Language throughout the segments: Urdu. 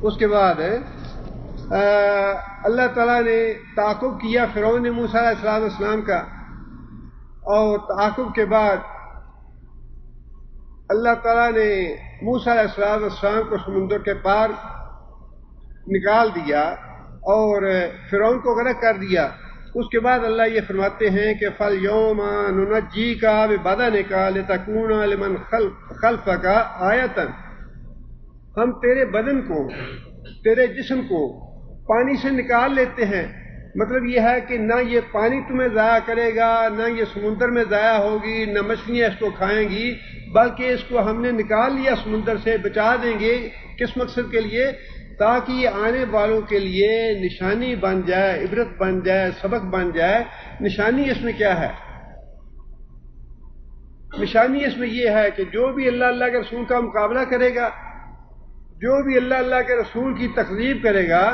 اس کے بعد اللہ تعالیٰ نے تعاقب کیا فرعون نے موسیٰ علیہ السلام کا، اور تعاقب کے بعد اللہ تعالیٰ نے موسیٰ علیہ السلام کو سمندر کے پار نکال دیا اور فرعون کو غرق کر دیا۔ اس کے بعد اللہ یہ فرماتے ہیں کہ فَالْيَوْمَ نُنَجِّيكَ بِبَدَنِكَ لِتَكُونَ لِمَنْ خَلْفَكَ آیَةً، ہم تیرے بدن کو، تیرے جسم کو پانی سے نکال لیتے ہیں۔ مطلب یہ ہے کہ نہ یہ پانی تمہیں ضائع کرے گا، نہ یہ سمندر میں ضائع ہوگی، نہ مچھلیاں اس کو کھائیں گی، بلکہ اس کو ہم نے نکال لیا سمندر سے، بچا دیں گے۔ کس مقصد کے لیے؟ تاکہ یہ آنے والوں کے لیے نشانی بن جائے، عبرت بن جائے، سبق بن جائے۔ نشانی اس میں کیا ہے؟ نشانی اس میں یہ ہے کہ جو بھی اللہ کے رسول کا مقابلہ کرے گا، جو بھی اللہ کے رسول کی تکذیب کرے گا،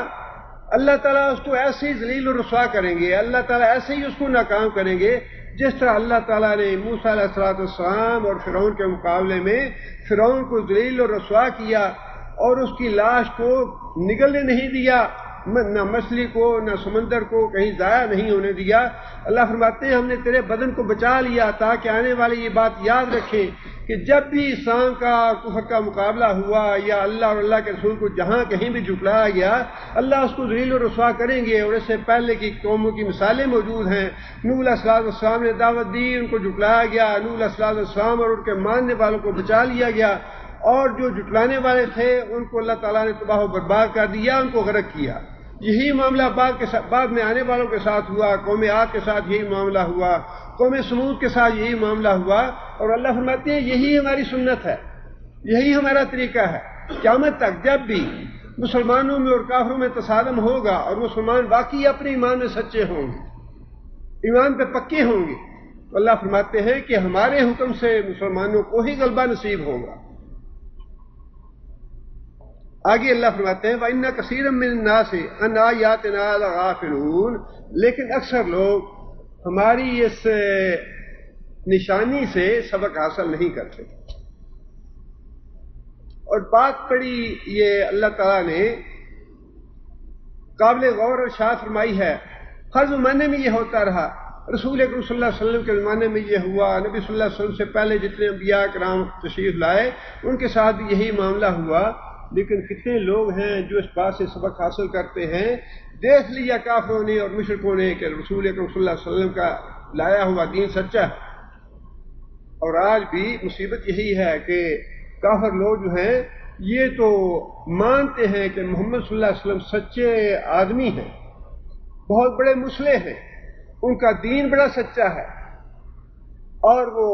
اللہ تعالیٰ اس کو ایسے ہی ذلیل و رسوا کریں گے، اللہ تعالیٰ ایسے ہی اس کو ناکام کریں گے جس طرح اللہ تعالیٰ نے موسیٰ علیہ السلام اور فرعون کے مقابلے میں فرعون کو ذلیل و رسوا کیا اور اس کی لاش کو نگلنے نہیں دیا، نہ مچھلی کو نہ سمندر کو کہیں ضائع نہیں ہونے دیا۔ اللہ فرماتے ہیں ہم نے تیرے بدن کو بچا لیا تاکہ آنے والے یہ بات یاد رکھیں کہ جب بھی اسلام کا کفر کا مقابلہ ہوا یا اللہ اور اللہ کے رسول کو جہاں کہیں بھی جھٹلایا گیا، اللہ اس کو ذلیل و رسوا کریں گے۔ اور اس سے پہلے کی قوموں کی مثالیں موجود ہیں۔ نوح علیہ السلام نے دعوت دی، ان کو جھٹلایا گیا، نوح علیہ السلام اور ان کے ماننے والوں کو بچا لیا گیا، اور جو جھٹلانے والے تھے ان کو اللہ تعالیٰ نے تباہ و برباد کر دیا، ان کو غرق کیا۔ یہی معاملہ بعد میں آنے والوں کے ساتھ ہوا، قوم عاد کے ساتھ یہی معاملہ ہوا، قوم سمود کے ساتھ یہی معاملہ ہوا۔ اور اللہ فرماتے ہیں یہی ہماری سنت ہے، یہی ہمارا طریقہ ہے۔ قیامت تک جب بھی مسلمانوں میں اور کافروں میں تصادم ہوگا اور مسلمان واقعی اپنے ایمان میں سچے ہوں گے، ایمان پہ پکے ہوں گے، تو اللہ فرماتے ہیں کہ ہمارے حکم سے مسلمانوں کو ہی غلبہ نصیب ہوگا۔ آگے اللہ فرماتے ہیں وَإِنَّ كَثِيرًا مِّنَ النَّاسِ عَنْ آيَاتِنَا لَغَافِلُونَ، لیکن اکثر لوگ ہماری اس نشانی سے سبق حاصل نہیں کرتے۔ اور بات بڑی یہ اللہ تعالیٰ نے قابل غور اور شاد فرمائی ہے۔ ہر زمانے میں یہ ہوتا رہا، رسول اکرم صلی اللہ علیہ وسلم کے زمانے میں یہ ہوا، نبی صلی اللہ علیہ وسلم سے پہلے جتنے انبیاء کرام تشریف لائے ان کے ساتھ بھی یہی معاملہ ہوا۔ لیکن کتنے لوگ ہیں جو اس بات سے سبق حاصل کرتے ہیں؟ دیکھ لیا کافروں نے اور مشرکوں نے کہ رسول اکرم صلی اللہ علیہ وسلم کا لایا ہوا دین سچا ہے، اور آج بھی مصیبت یہی ہے کہ کافر لوگ جو ہیں یہ تو مانتے ہیں کہ محمد صلی اللہ علیہ وسلم سچے آدمی ہیں، بہت بڑے مسلح ہیں، ان کا دین بڑا سچا ہے اور وہ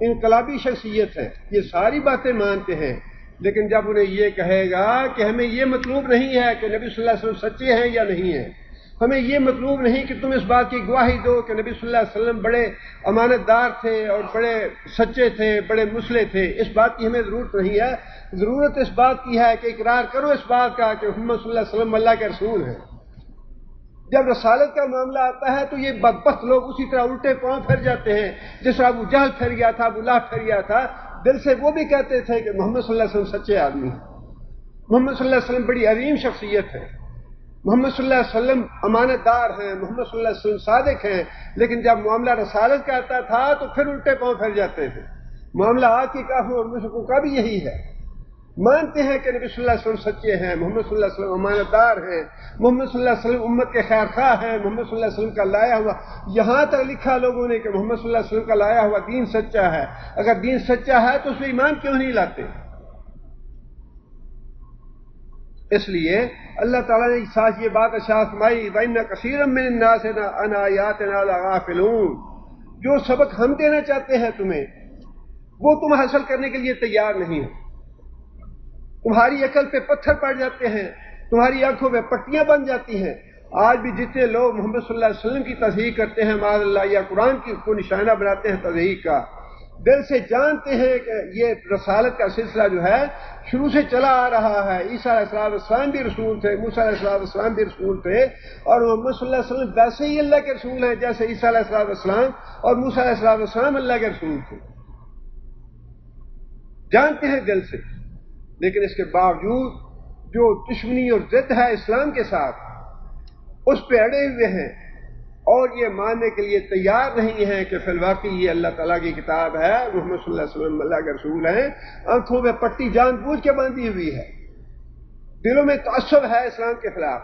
انقلابی شخصیت ہے، یہ ساری باتیں مانتے ہیں۔ لیکن جب انہیں یہ کہے گا کہ ہمیں یہ مطلوب نہیں ہے کہ نبی صلی اللہ علیہ وسلم سچے ہیں یا نہیں ہیں، ہمیں یہ مطلوب نہیں کہ تم اس بات کی گواہی دو کہ نبی صلی اللہ علیہ وسلم بڑے امانت دار تھے اور بڑے سچے تھے، بڑے مسلح تھے، اس بات کی ہمیں ضرورت نہیں ہے۔ ضرورت اس بات کی ہے کہ اقرار کرو اس بات کا کہ محمد صلی اللہ علیہ وسلم اللہ کے رسول ہیں۔ جب رسالت کا معاملہ آتا ہے تو یہ بدبخت لوگ اسی طرح الٹے پاؤں پھر جاتے ہیں، جس طرح ابو جہل پھر گیا تھا، ابو لہب پھر گیا تھا۔ دل سے وہ بھی کہتے تھے کہ محمد صلی اللہ علیہ وسلم سچے آدمی ہیں، محمد صلی اللہ علیہ وسلم بڑی عظیم شخصیت ہے، محمد صلی اللہ علیہ وسلم امانت دار ہیں، محمد صلی اللہ علیہ وسلم صادق ہیں۔ لیکن جب معاملہ رسالت کا آتا تھا تو پھر الٹے پاؤں پھر جاتے تھے۔ معاملہ آج کے کافروں اور مشرکوں کا بھی یہی ہے، مانتے ہیں کہ نبی صلی اللہ علیہ وسلم سچے ہیں، محمد صلی اللہ علیہ وسلم امانت دار ہیں، محمد صلی اللہ علیہ وسلم امت کے خیر خواہ ہیں، محمد صلی اللہ علیہ وسلم کا لایا ہوا، یہاں تک لکھا لوگوں نے کہ محمد صلی اللہ علیہ وسلم کا لایا ہوا دین سچا ہے۔ اگر دین سچا ہے تو اس میں ایمان کیوں نہیں لاتے؟ اس لیے اللہ تعالیٰ نے ساتھ یہ بات ارشاد فرمائی وَإِنَّ كَثِيرًا مِّنَ النَّاسِ عَنْ آيَاتِنَا لَغَافِلُونَ، جو سبق ہم دینا چاہتے ہیں تمہیں وہ تم حاصل کرنے کے لیے تیار نہیں ہو۔ تمہاری عقل پہ پتھر پڑ جاتے ہیں، تمہاری آنکھوں پہ پٹیاں بن جاتی ہیں۔ آج بھی جتنے لوگ محمد صلی اللہ علیہ وسلم کی تصدیق کرتے ہیں معاذ اللہ، یا قرآن کی کو نشانہ بناتے ہیں تصدیق کا، دل سے جانتے ہیں کہ یہ رسالت کا سلسلہ جو ہے شروع سے چلا آ رہا ہے۔ عیسیٰ علیہ السلام بھی رسول تھے، موسیٰ علیہ السلام بھی رسول تھے، اور محمد صلی اللہ علیہ وسلم ویسے ہی اللہ کے رسول ہیں جیسے عیسیٰ علیہ السلام اور موسیٰ علیہ السلام اللہ کے رسول تھے، جانتے ہیں دل سے۔ لیکن اس کے باوجود جو دشمنی اور ضد ہے اسلام کے ساتھ اس پہ اڑے ہوئے ہیں اور یہ ماننے کے لیے تیار نہیں ہیں کہ فی الواقع یہ اللہ تعالیٰ کی کتاب ہے، محمد صلی اللہ علیہ وسلم اللہ کے رسول ہیں، آنکھوں میں پٹی جان بوجھ کے باندھی ہوئی ہے، دلوں میں تعصب ہے اسلام کے خلاف،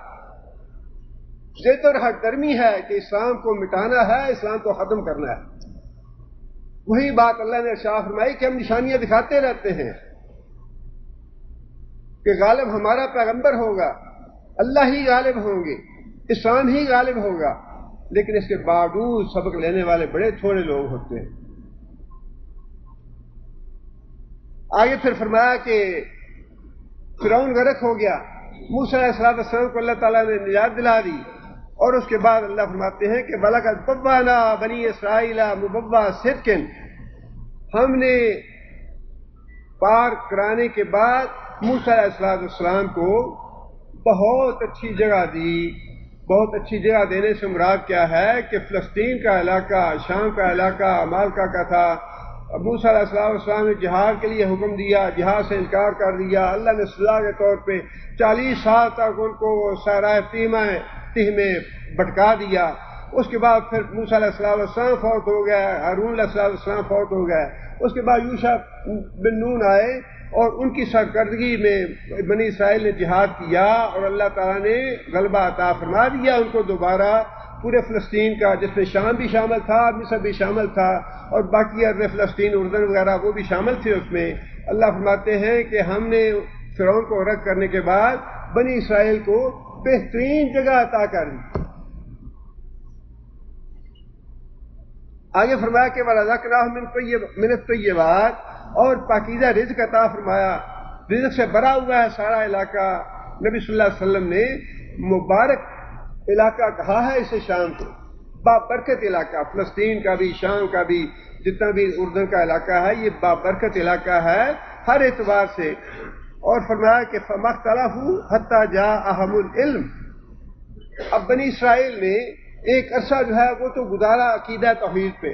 ضد اور ہٹ درمی ہے کہ اسلام کو مٹانا ہے، اسلام کو ختم کرنا ہے۔ وہی بات اللہ نے ارشاد فرمائی کہ ہم نشانیاں دکھاتے رہتے ہیں کہ غالب ہمارا پیغمبر ہوگا، اللہ ہی غالب ہوں گے، اسلام ہی غالب ہوگا، لیکن اس کے باوجود سبق لینے والے بڑے تھوڑے لوگ ہوتے ہیں۔ آگے پھر فرمایا کہ فرعون غرق ہو گیا، موسیٰ علیہ السلام کو اللہ تعالیٰ نے نجات دلا دی، اور اس کے بعد اللہ فرماتے ہیں کہ وَلَقَدْ بَوَّأْنَا بَنِي إِسْرَائِيلَ مُبَوَّأَ صِدْقٍ، ہم نے پار کرانے کے بعد موسیٰ علیہ السلام کو بہت اچھی جگہ دی۔ بہت اچھی جگہ دینے سے مراد کیا ہے کہ فلسطین کا علاقہ، شام کا علاقہ مالکا کا تھا۔ موسیٰ علیہ السلام نے جہاد کے لیے حکم دیا، جہاد سے انکار کر دیا، اللہ نے سزا کے طور پہ 40 سال تک ان کو صحرائے تیہ میں بھٹکا دیا۔ اس کے بعد پھر موسیٰ علیہ السلام فوت ہو گئے، ہارون علیہ السلام فوت ہو گئے، اس کے بعد یوشع بن نون آئے اور ان کی سرکردگی میں بنی اسرائیل نے جہاد کیا اور اللہ تعالیٰ نے غلبہ عطا فرما دیا ان کو دوبارہ پورے فلسطین کا، جس میں شام بھی شامل تھا، مصر بھی شامل تھا، اور باقی ارض فلسطین اردن وغیرہ وہ بھی شامل تھے اس میں۔ اللہ فرماتے ہیں کہ ہم نے فرعون کو غرق کرنے کے بعد بنی اسرائیل کو بہترین جگہ عطا کر دی۔ آگے فرمایا کہ وَرَزَقْنَاهُم مِّنَ الطَّيِّبَاتِ، اور پاکیزہ رزق عطا فرمایا، رزق سے بھرا ہوا ہے سارا علاقہ۔ نبی صلی اللہ علیہ وسلم نے مبارک علاقہ کہا ہے اسے شام کو، بابرکت علاقہ، فلسطین کا بھی، شام کا بھی، جتنا بھی اردن کا علاقہ ہے یہ بابرکت علاقہ ہے ہر اعتبار سے۔ اور فرمایا کہ فَمَا اخْتَلَفُوا حَتَّىٰ جَاءَهُمُ الْعِلْمُ، اب بنی اسرائیل نے ایک عرصہ جو ہے وہ تو گزارا عقیدہ توحید پہ،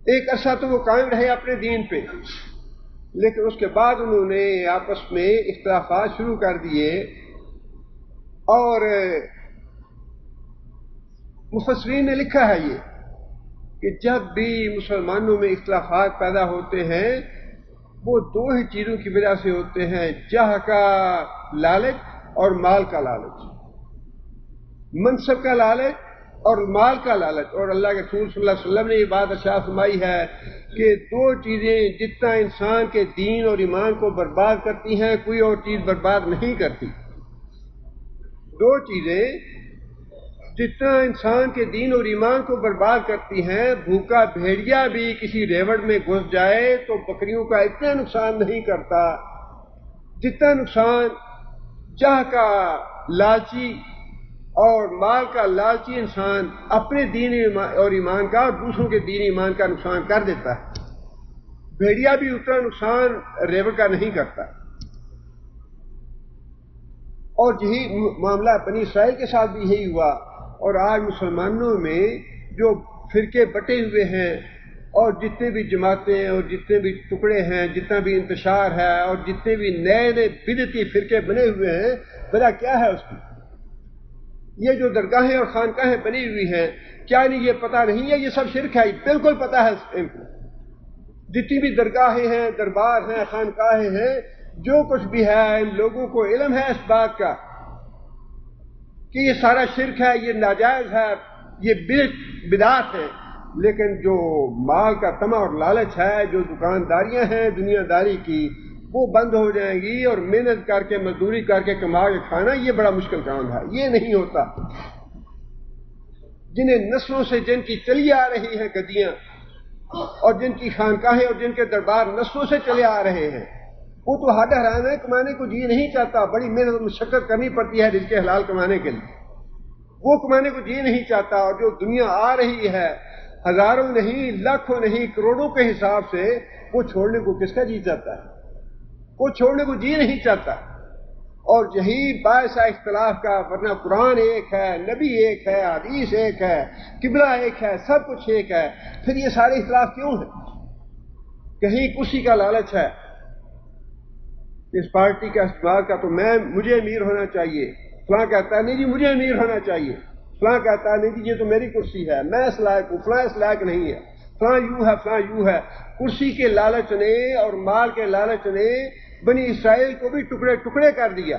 ایک عرصہ تو وہ قائم رہے اپنے دین پہ، لیکن اس کے بعد انہوں نے آپس میں اختلافات شروع کر دیے، اور مفسرین نے لکھا ہے یہ کہ جب بھی مسلمانوں میں اختلافات پیدا ہوتے ہیں وہ دو ہی چیزوں کی وجہ سے ہوتے ہیں، جاہ کا لالچ اور مال کا لالچ، منصب کا لالچ اور مال کا لالچ۔ اور اللہ کے رسول صلی اللہ علیہ وسلم نے یہ بات ارشاد فرمائی ہے کہ دو چیزیں جتنا انسان کے دین اور ایمان کو برباد کرتی ہیں کوئی اور چیز برباد نہیں کرتی۔ دو چیزیں جتنا انسان کے دین اور ایمان کو برباد کرتی ہیں، بھوکا بھیڑیا بھی کسی ریوڑ میں گھس جائے تو بکریوں کا اتنا نقصان نہیں کرتا جتنا نقصان چاہ کا لالچی اور مال کا لالچی انسان اپنے دین اور ایمان کا اور دوسروں کے دین ایمان کا نقصان کر دیتا ہے۔ بھیڑیا بھی اتنا نقصان ریوڑ کا نہیں کرتا۔ اور یہی معاملہ بنی اسرائیل کے ساتھ بھی یہی ہوا، اور آج مسلمانوں میں جو فرقے بٹے ہوئے ہیں اور جتنے بھی جماعتیں اور جتنے بھی ٹکڑے ہیں، جتنا بھی انتشار ہے اور جتنے بھی نئے نئے بدعتی فرقے بنے ہوئے ہیں، وجہ کیا ہے اس کی؟ یہ جو درگاہیں اور خانقاہیں بنی ہوئی ہیں، کیا انہیں یہ پتہ نہیں ہے یہ سب شرک ہے؟ بالکل پتہ ہے ان کو۔ جتنی بھی درگاہیں ہیں، دربار ہیں، خانقاہیں ہیں، جو کچھ بھی ہے ان لوگوں کو علم ہے اس بات کا کہ یہ سارا شرک ہے، یہ ناجائز ہے، یہ بدعت ہے، لیکن جو مال کا طمع اور لالچ ہے، جو دکانداریاں ہیں دنیا داری کی، وہ بند ہو جائیں گی، اور محنت کر کے مزدوری کر کے کما کے کھانا یہ بڑا مشکل کام ہے، یہ نہیں ہوتا۔ جنہیں نسلوں سے جن کی چلی آ رہی ہیں گدیاں اور جن کی خانقاہیں اور جن کے دربار نسلوں سے چلے آ رہے ہیں، وہ تو ہڈ حرام ہے، کمانے کو جی نہیں چاہتا، بڑی محنت مشقت کرنی پڑتی ہے رزق حلال کمانے کے لیے، وہ کمانے کو جی نہیں چاہتا۔ اور جو دنیا آ رہی ہے ہزاروں نہیں، لاکھوں نہیں، کروڑوں کے حساب سے، وہ چھوڑنے کو کس کا جی چاہتا ہے؟ وہ چھوڑنے کو جی نہیں چاہتا۔ اور یہی باعث ہے اختلاف کا، ورنہ قرآن ایک ہے، نبی ایک ہے، حدیث ایک ہے، قبلہ ایک ہے، سب کچھ ایک ہے، پھر یہ سارے اختلاف کیوں ہیں؟ کہیں کرسی کا لالچ ہے، اس پارٹی کا، اس جماعت کا، تو مجھے امیر ہونا چاہیے، فلاں کہتا ہے نہیں جی مجھے امیر ہونا چاہیے، فلاں کہتا ہے نہیں جی یہ تو میری کرسی ہے، میں اس لائق ہوں، فلاں اس لائق نہیں ہے، فلاں یوں ہے، فلاں یوں ہے۔ کرسی کے لالچ نے اور مال کے لالچ نے بنی اسرائیل کو بھی ٹکڑے ٹکڑے کر دیا۔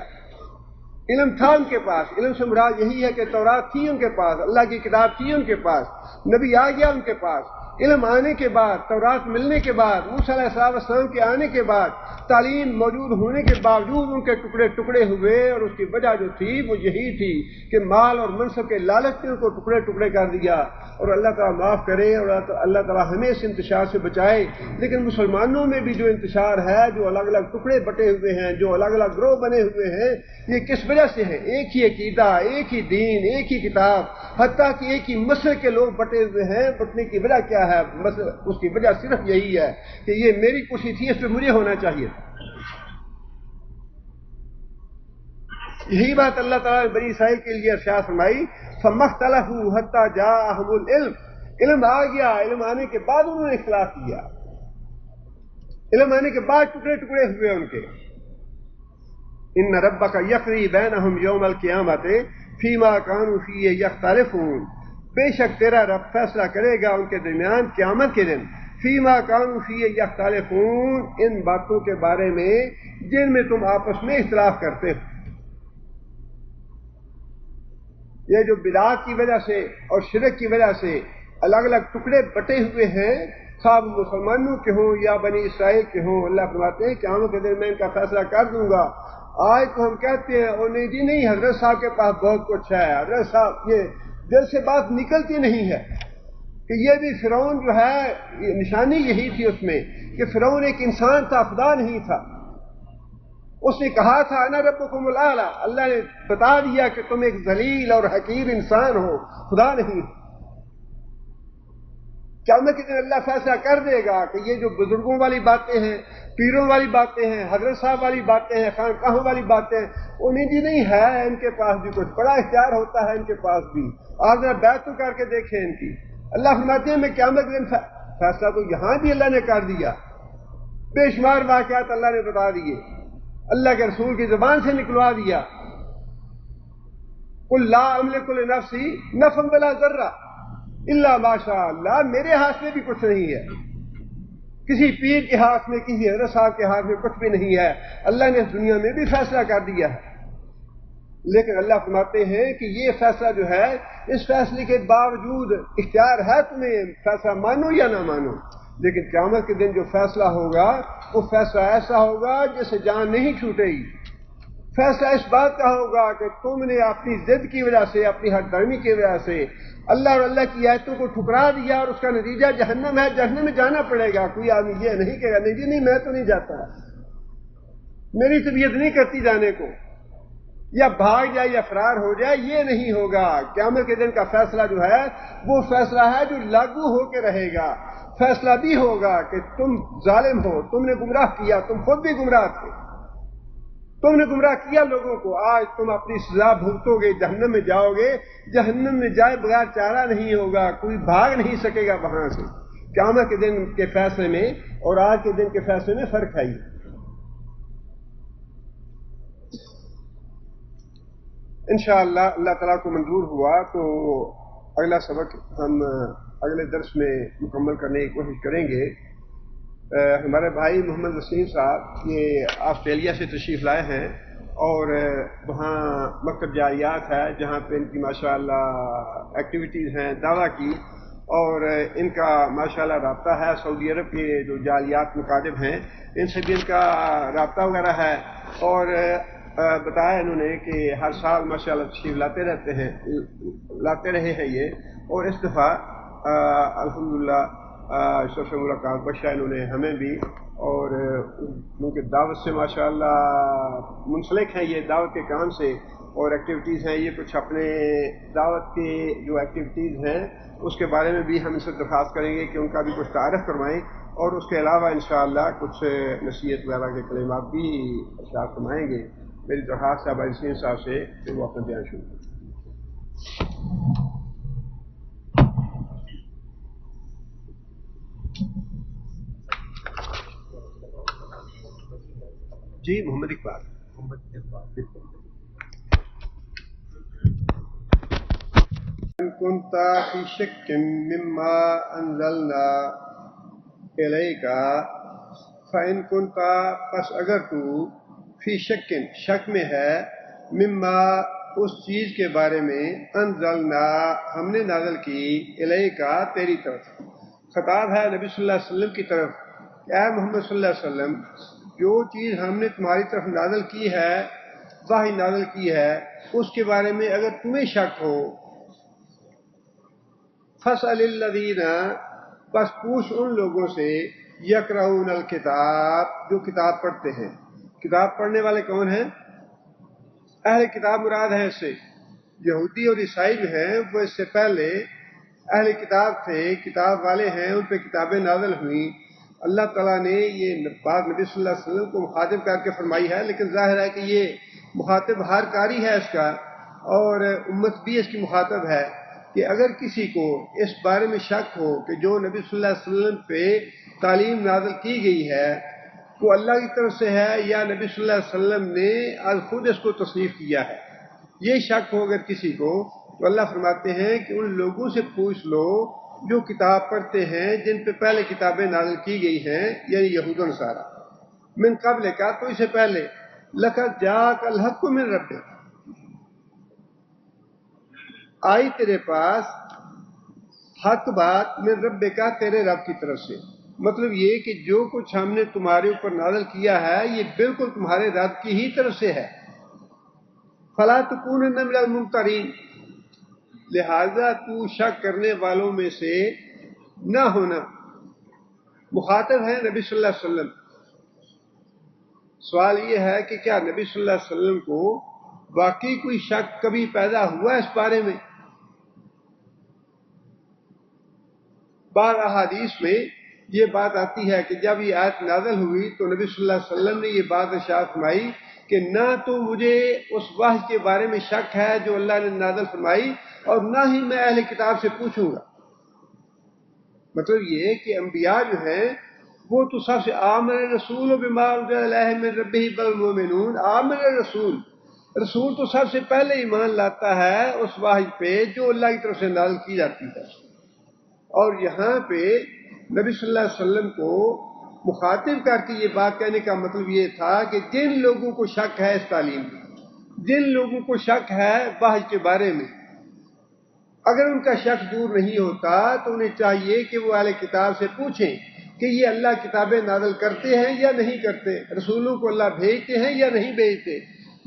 علم تھا ان کے پاس، علم سے مراد یہی ہے کہ تورات تھی ان کے پاس، اللہ کی کتاب تھی ان کے پاس، نبی آ گیا ان کے پاس، علم آنے کے بعد، تورات ملنے کے بعد، موسیٰ علیہ السلام کے آنے کے بعد، تعلیم موجود ہونے کے باوجود ان کے ٹکڑے ٹکڑے ہوئے، اور اس کی وجہ جو تھی وہ یہی تھی کہ مال اور منصب کے لالچ نے ان کو ٹکڑے ٹکڑے کر دیا۔ اور اللہ تعالیٰ معاف کرے اور اللہ تعالیٰ ہمیں اس انتشار سے بچائے۔ لیکن مسلمانوں میں بھی جو انتشار ہے، جو الگ الگ ٹکڑے بٹے ہوئے ہیں، جو الگ الگ گروہ بنے ہوئے ہیں، یہ کس وجہ سے ہے؟ ایک ہی عقیدہ، ایک ہی دین، ایک ہی کتاب، حتیٰ کہ ایک ہی مسلک کے لوگ بٹے ہوئے ہیں۔ بٹنے کی وجہ کیا ہے؟ اس کی وجہ صرف یہی ہے کہ یہ میری کرسی تھی، اس پہ مجھے ہونا چاہیے۔ یہی بات اللہ تعالیٰ نے بنی اسرائیل کے لیے ارشاد فرمائی، فَمَا اخْتَلَفُوا حَتَّىٰ جَاءَهُمُ الْعِلْمُ، علم آ گیا، علم آنے کے بعد انہوں نے اختلاف کیا، علم آنے کے بعد ٹکڑے ٹکڑے ہوئے ان کے۔ ان ربک یقضی بینہم یوم القیامۃ فیما کانوا فیہ یختلفون، بے شک تیرا رب فیصلہ کرے گا ان کے درمیان قیامت کے دن، فیما کانوا فیہ یختلفون، ان باتوں کے بارے میں جن میں تم آپس میں اختلاف کرتے ہو۔ یہ جو بدعات کی وجہ سے اور شرک کی وجہ سے الگ الگ ٹکڑے بٹے ہوئے ہیں، خواہ مسلمانوں کے ہوں یا بنی اسرائیل کے ہوں، اللہ فرماتے ہیں قیامت کے دن میں ان کا فیصلہ کر دوں گا۔ آج تو ہم کہتے ہیں اور نہیں جی نہیں، حضرت صاحب کے پاس بہت کچھ ہے، حضرت صاحب، یہ دل سے بات نکلتی نہیں ہے کہ یہ بھی فرعون جو ہے، نشانی یہی تھی اس میں کہ فرعون ایک انسان تھا، خدا نہیں تھا۔ اس نے کہا تھا انا ربکم الاعلی، اللہ نے بتا دیا کہ تم ایک ذلیل اور حقیر انسان ہو، خدا نہیں۔ قیامت کے دن اللہ فیصلہ کر دے گا کہ یہ جو بزرگوں والی باتیں ہیں، پیروں والی باتیں ہیں، حضرت صاحب والی باتیں ہیں، خانقاہوں والی باتیں ہیں، انہیں جی نہیں ہے، ان کے پاس بھی کچھ بڑا اختیار ہوتا ہے، ان کے پاس بھی، آپ ذرا بیعت تو کر کے دیکھیں ان کی۔ اللہ فرماتے ہیں میں قیامت کے دن فیصلہ تو یہاں بھی اللہ نے کر دیا، بے شمار واقعات اللہ نے بتا دیے، اللہ کے رسول کی زبان سے نکلوا دیا، قل لا املک لنفسی نفعا ولا ضرا الا ما شاء اللہ، میرے ہاتھ میں بھی کچھ نہیں ہے، کسی پیر کے ہاتھ میں، کسی حضرت صاحب کے ہاتھ میں کچھ بھی نہیں ہے، اللہ نے اس دنیا میں بھی فیصلہ کر دیا ہے۔ لیکن اللہ فرماتے ہیں کہ یہ فیصلہ جو ہے، اس فیصلے کے باوجود اختیار ہے تمہیں، فیصلہ مانو یا نہ مانو، لیکن قیامت کے دن جو فیصلہ ہوگا وہ فیصلہ ایسا ہوگا جسے جان نہیں چھوٹے گی۔ فیصلہ اس بات کا ہوگا کہ تم نے اپنی ضد کی وجہ سے، اپنی ہٹ درمی کی وجہ سے اللہ اور اللہ کی آیتوں کو ٹھکرا دیا، اور اس کا نتیجہ جہنم ہے، جہنم میں جانا پڑے گا۔ کوئی آدمی یہ نہیں کہے گا نہیں جی نہیں میں تو نہیں جاتا، میری طبیعت نہیں کرتی جانے کو، یا بھاگ جائے یا فرار ہو جائے، یہ نہیں ہوگا۔ قیامت کے دن کا فیصلہ جو ہے وہ فیصلہ ہے جو لاگو ہو کے رہے گا۔ فیصلہ بھی ہوگا کہ تم ظالم ہو، تم نے گمراہ کیا، تم خود بھی گمراہ تھے، تم نے گمراہ کیا لوگوں کو، آج تم اپنی سزا بھگتو گے، جہنم میں جاؤ گے، جہنم میں جائے بغیر چارہ نہیں ہوگا، کوئی بھاگ نہیں سکے گا وہاں سے۔ قیامت کے دن کے فیصلے میں اور آج کے دن کے فیصلے میں فرق ہے۔ انشاءاللہ اللہ تعالیٰ کو منظور ہوا تو اگلا سبق ہم اگلے درس میں مکمل کرنے کی کوشش کریں گے۔ ہمارے بھائی محمد وسیم صاحب یہ آسٹریلیا سے تشریف لائے ہیں، اور وہاں مکتب جاریات ہے جہاں پہ ان کی ماشاءاللہ ایکٹیویٹیز ہیں دعویٰ کی، اور ان کا ماشاءاللہ رابطہ ہے سعودی عرب کے جو جالیات مکاتب ہیں ان سے بھی ان کا رابطہ وغیرہ ہے، اور بتایا انہوں نے کہ ہر سال ماشاءاللہ تشریف لاتے رہے ہیں یہ، اور اس دفعہ الحمدللہ سب سے ملاقات بخشا انہوں نے ہمیں بھی، اور ان کے دعوت سے ماشاءاللہ منسلک ہیں، یہ دعوت کے کام سے اور ایکٹیویٹیز ہیں، یہ کچھ اپنے دعوت کے جو ایکٹیویٹیز ہیں اس کے بارے میں بھی ہم ان سے درخواست کریں گے کہ ان کا بھی کچھ تعارف کروائیں، اور اس کے علاوہ انشاءاللہ کچھ نصیحت وغیرہ کے کلمات بھی ارشاد فرمائیں گے۔ میری درخواست ہے بھائی حسین صاحب سے کہ وہ اپنا بیان شروع کریں۔ جی محمد اقبال. إن كنت في شك مما أنزلنا إليك فإن كنت پس اگر تو فی شک میں ہے مما اس چیز کے بارے میں انزلنا ہم نے نازل کی الیک تیری طرف. خطاب ہے نبی صلی اللہ علیہ وسلم کی طرف کہ اے محمد صلی اللہ علیہ وسلم جو چیز ہم نے تمہاری طرف نازل کی ہے وحی نازل کی ہے اس کے بارے میں اگر تمہیں شک ہو فَاسْأَلِ الَّذِينَ پس پوچھ ان لوگوں سے یقرؤون الکتاب جو کتاب پڑھتے ہیں. کتاب پڑھنے والے کون ہیں؟ اہل کتاب مراد ہیں. اس سے یہودی اور عیسائی جو ہیں وہ اس سے پہلے اہل کتاب تھے، کتاب والے ہیں، ان پہ کتابیں نازل ہوئیں. اللہ تعالیٰ نے یہ بات نبی صلی اللہ علیہ وسلم کو مخاطب کر کے فرمائی ہے، لیکن ظاہر ہے کہ یہ مخاطب ہر کاری ہے اس کا، اور امت بھی اس کی مخاطب ہے کہ اگر کسی کو اس بارے میں شک ہو کہ جو نبی صلی اللہ علیہ وسلم پہ تعلیم نازل کی گئی ہے وہ اللہ کی طرف سے ہے یا نبی صلی اللہ علیہ وسلم نے آج خود اس کو تصنیف کیا ہے، یہ شک ہو اگر کسی کو تو اللہ فرماتے ہیں کہ ان لوگوں سے پوچھ لو جو کتاب پڑھتے ہیں جن پہ پہلے کتابیں نازل کی گئی ہیں، یعنی یہود و نصارہ. من قبل کا تو اسے پہلے لقد جاءک الحق من ربک آئی تیرے پاس حق بات من ربک کا تیرے رب کی طرف سے. مطلب یہ کہ جو کچھ ہم نے تمہارے اوپر نازل کیا ہے یہ بالکل تمہارے رب کی ہی طرف سے ہے. فلا تکونن من الممترین لہذا تو شک کرنے والوں میں سے نہ ہونا. مخاطب ہے نبی صلی اللہ علیہ وسلم. سوال یہ ہے کہ کیا نبی صلی اللہ علیہ وسلم کو واقعی کوئی شک کبھی پیدا ہوا اس بارے میں؟ بعض احادیث میں یہ بات آتی ہے کہ جب یہ آیت نازل ہوئی تو نبی صلی اللہ علیہ وسلم نے یہ بات ارشاد فرمائی کہ نہ تو مجھے اس وحی کے بارے میں شک ہے جو اللہ نے نازل فرمائی اور نہ ہی میں اہل کتاب سے پوچھوں گا. مطلب یہ کہ انبیاء جو ہیں وہ تو سب سے آمن رسول بما انزل الیہ من ربہ والمؤمنون. آمن رسول تو سب سے پہلے ایمان لاتا ہے اس وحی پہ جو اللہ کی طرف سے نازل کی جاتی ہے. اور یہاں پہ نبی صلی اللہ علیہ وسلم کو مخاطب کر کے یہ بات کہنے کا مطلب یہ تھا کہ جن لوگوں کو شک ہے اس تعلیم میں، جن لوگوں کو شک ہے وحی کے بارے میں، اگر ان کا شک دور نہیں ہوتا تو انہیں چاہیے کہ وہ اہل کتاب سے پوچھیں کہ یہ اللہ کتابیں نازل کرتے ہیں یا نہیں کرتے، رسولوں کو اللہ بھیجتے ہیں یا نہیں بھیجتے،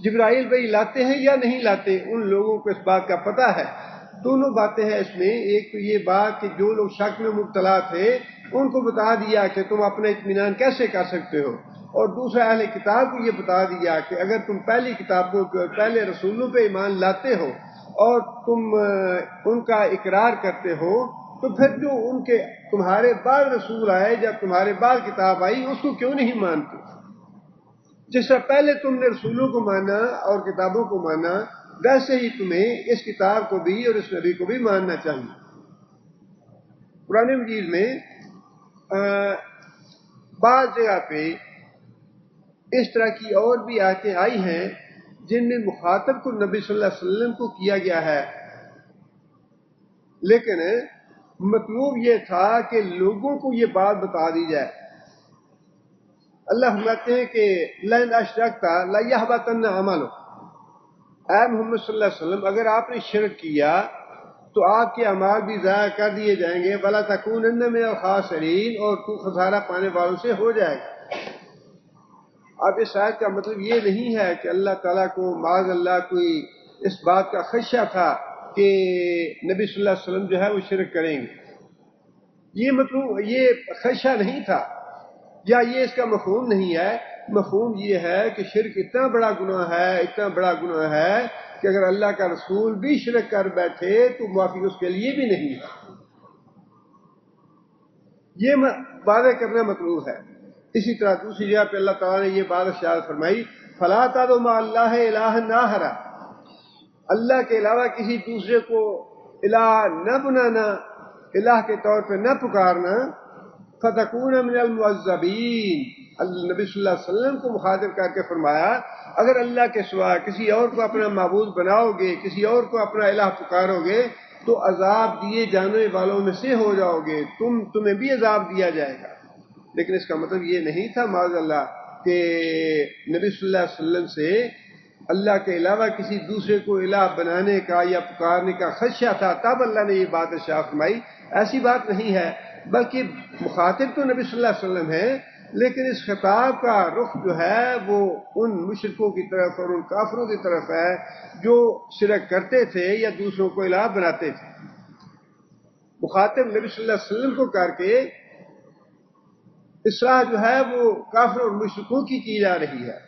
جبرائیل بھائی لاتے ہیں یا نہیں لاتے. ان لوگوں کو اس بات کا پتہ ہے. دونوں باتیں ہیں اس میں. ایک تو یہ بات کہ جو لوگ شک میں مبتلا تھے ان کو بتا دیا کہ تم اپنا اطمینان کیسے کر سکتے ہو، اور دوسرا اہل کتاب کو یہ بتا دیا کہ اگر تم پہلی کتابوں پہ اور پہلے رسولوں پہ ایمان لاتے ہو اور تم ان کا اقرار کرتے ہو تو پھر جو ان کے تمہارے بعد رسول آئے جب تمہارے بعد کتاب آئی اس کو کیوں نہیں مانتے؟ جس طرح پہلے تم نے رسولوں کو مانا اور کتابوں کو مانا ویسے ہی تمہیں اس کتاب کو بھی اور اس نبی کو بھی ماننا چاہیے. قرآن مجید میں بعض جگہ پہ اس طرح کی اور بھی آیتیں آئی ہیں جن میں مخاطب کو نبی صلی اللہ علیہ وسلم کو کیا گیا ہے، لیکن مطلوب یہ تھا کہ لوگوں کو یہ بات بتا دی جائے. اللہ فرماتے ہیں کہ لئن اشرکت لیحبطن عملک. اے محمد صلی اللہ علیہ وسلم اگر آپ نے شرک کیا تو آپ کے اعمال بھی ضائع کر دیے جائیں گے. ولا تکونن من الخاسرین اور تو خسارہ پانے والوں سے ہو جائے گا. اب اس آیت کا مطلب یہ نہیں ہے کہ اللہ تعالیٰ کو معاذ اللہ کوئی اس بات کا خدشہ تھا کہ نبی صلی اللہ علیہ وسلم جو ہے وہ شرک کریں گے. یہ مطلب یہ خدشہ نہیں تھا یا یہ اس کا مفہوم نہیں ہے. مفہوم یہ ہے کہ شرک اتنا بڑا گناہ ہے، اتنا بڑا گناہ ہے کہ اگر اللہ کا رسول بھی شرک کر بیٹھے تو معافی اس کے لیے بھی نہیں ہے. یہ واضح کرنا مطلوب ہے. اسی طرح دوسری جگہ پہ اللہ تعالیٰ نے یہ بات ارشاد فرمائی فلا تدع مع اللہ الہا آخر. اللہ کے علاوہ کسی دوسرے کو الہ نہ بنانا، الہ کے طور پہ نہ پکارنا. فتکون من المعذبین نبی صلی اللہ علیہ وسلم کو مخاطب کر کے فرمایا اگر اللہ کے سوا کسی اور کو اپنا معبود بناؤ گے، کسی اور کو اپنا الہ پکارو گے تو عذاب دیے جانے والوں میں سے ہو جاؤ گے، تمہیں بھی عذاب دیا جائے گا۔ لیکن اس کا مطلب یہ نہیں تھا معاذ اللہ کہ نبی صلی اللہ علیہ وسلم سے اللہ کے علاوہ کسی دوسرے کو الہ بنانے کا یا پکارنے کا خدشہ تھا تب اللہ نے یہ بات ارشاد فرمائی، ایسی بات نہیں ہے، بلکہ مخاطب تو نبی صلی اللہ علیہ وسلم ہے، لیکن اس خطاب کا رخ جو ہے وہ ان مشرکوں کی طرف اور ان کافروں کی طرف ہے جو شرک کرتے تھے یا دوسروں کو الہ بناتے تھے۔ مخاطب نبی صلی اللہ علیہ وسلم کو کر کے اصلاح جو ہے وہ کافر اور مشرکوں کی جا رہی ہے،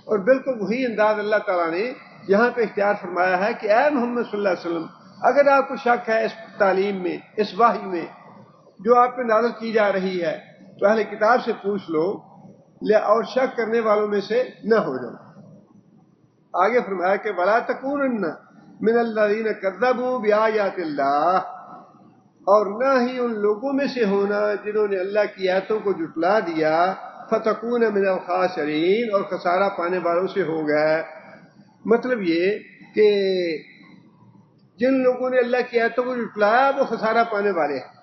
اور بالکل وہی انداز اللہ تعالیٰ نے یہاں پہ اختیار فرمایا ہے کہ اے محمد صلی اللہ علیہ وسلم اگر آپ کو شک ہے اس تعلیم میں، اس وحی میں جو آپ پہ نازل کی جا رہی ہے تو اہل کتاب سے پوچھ لو اور شک کرنے والوں میں سے نہ ہو جاؤ۔ آگے فرمایا کہ وَلَا تَكُونَنَّ مِنَ الَّذِينَ كَذَّبُوا بِآيَاتِ اللَّهِ، اور نہ ہی ان لوگوں میں سے ہونا جنہوں نے اللہ کی آیتوں کو جھٹلا دیا، فَتَكُونَ مِنَ الْخَاسِرِينَ، اور خسارہ پانے والوں سے ہو گئے۔ مطلب یہ کہ جن لوگوں نے اللہ کی آیتوں کو جھٹلایا وہ خسارہ پانے والے ہیں،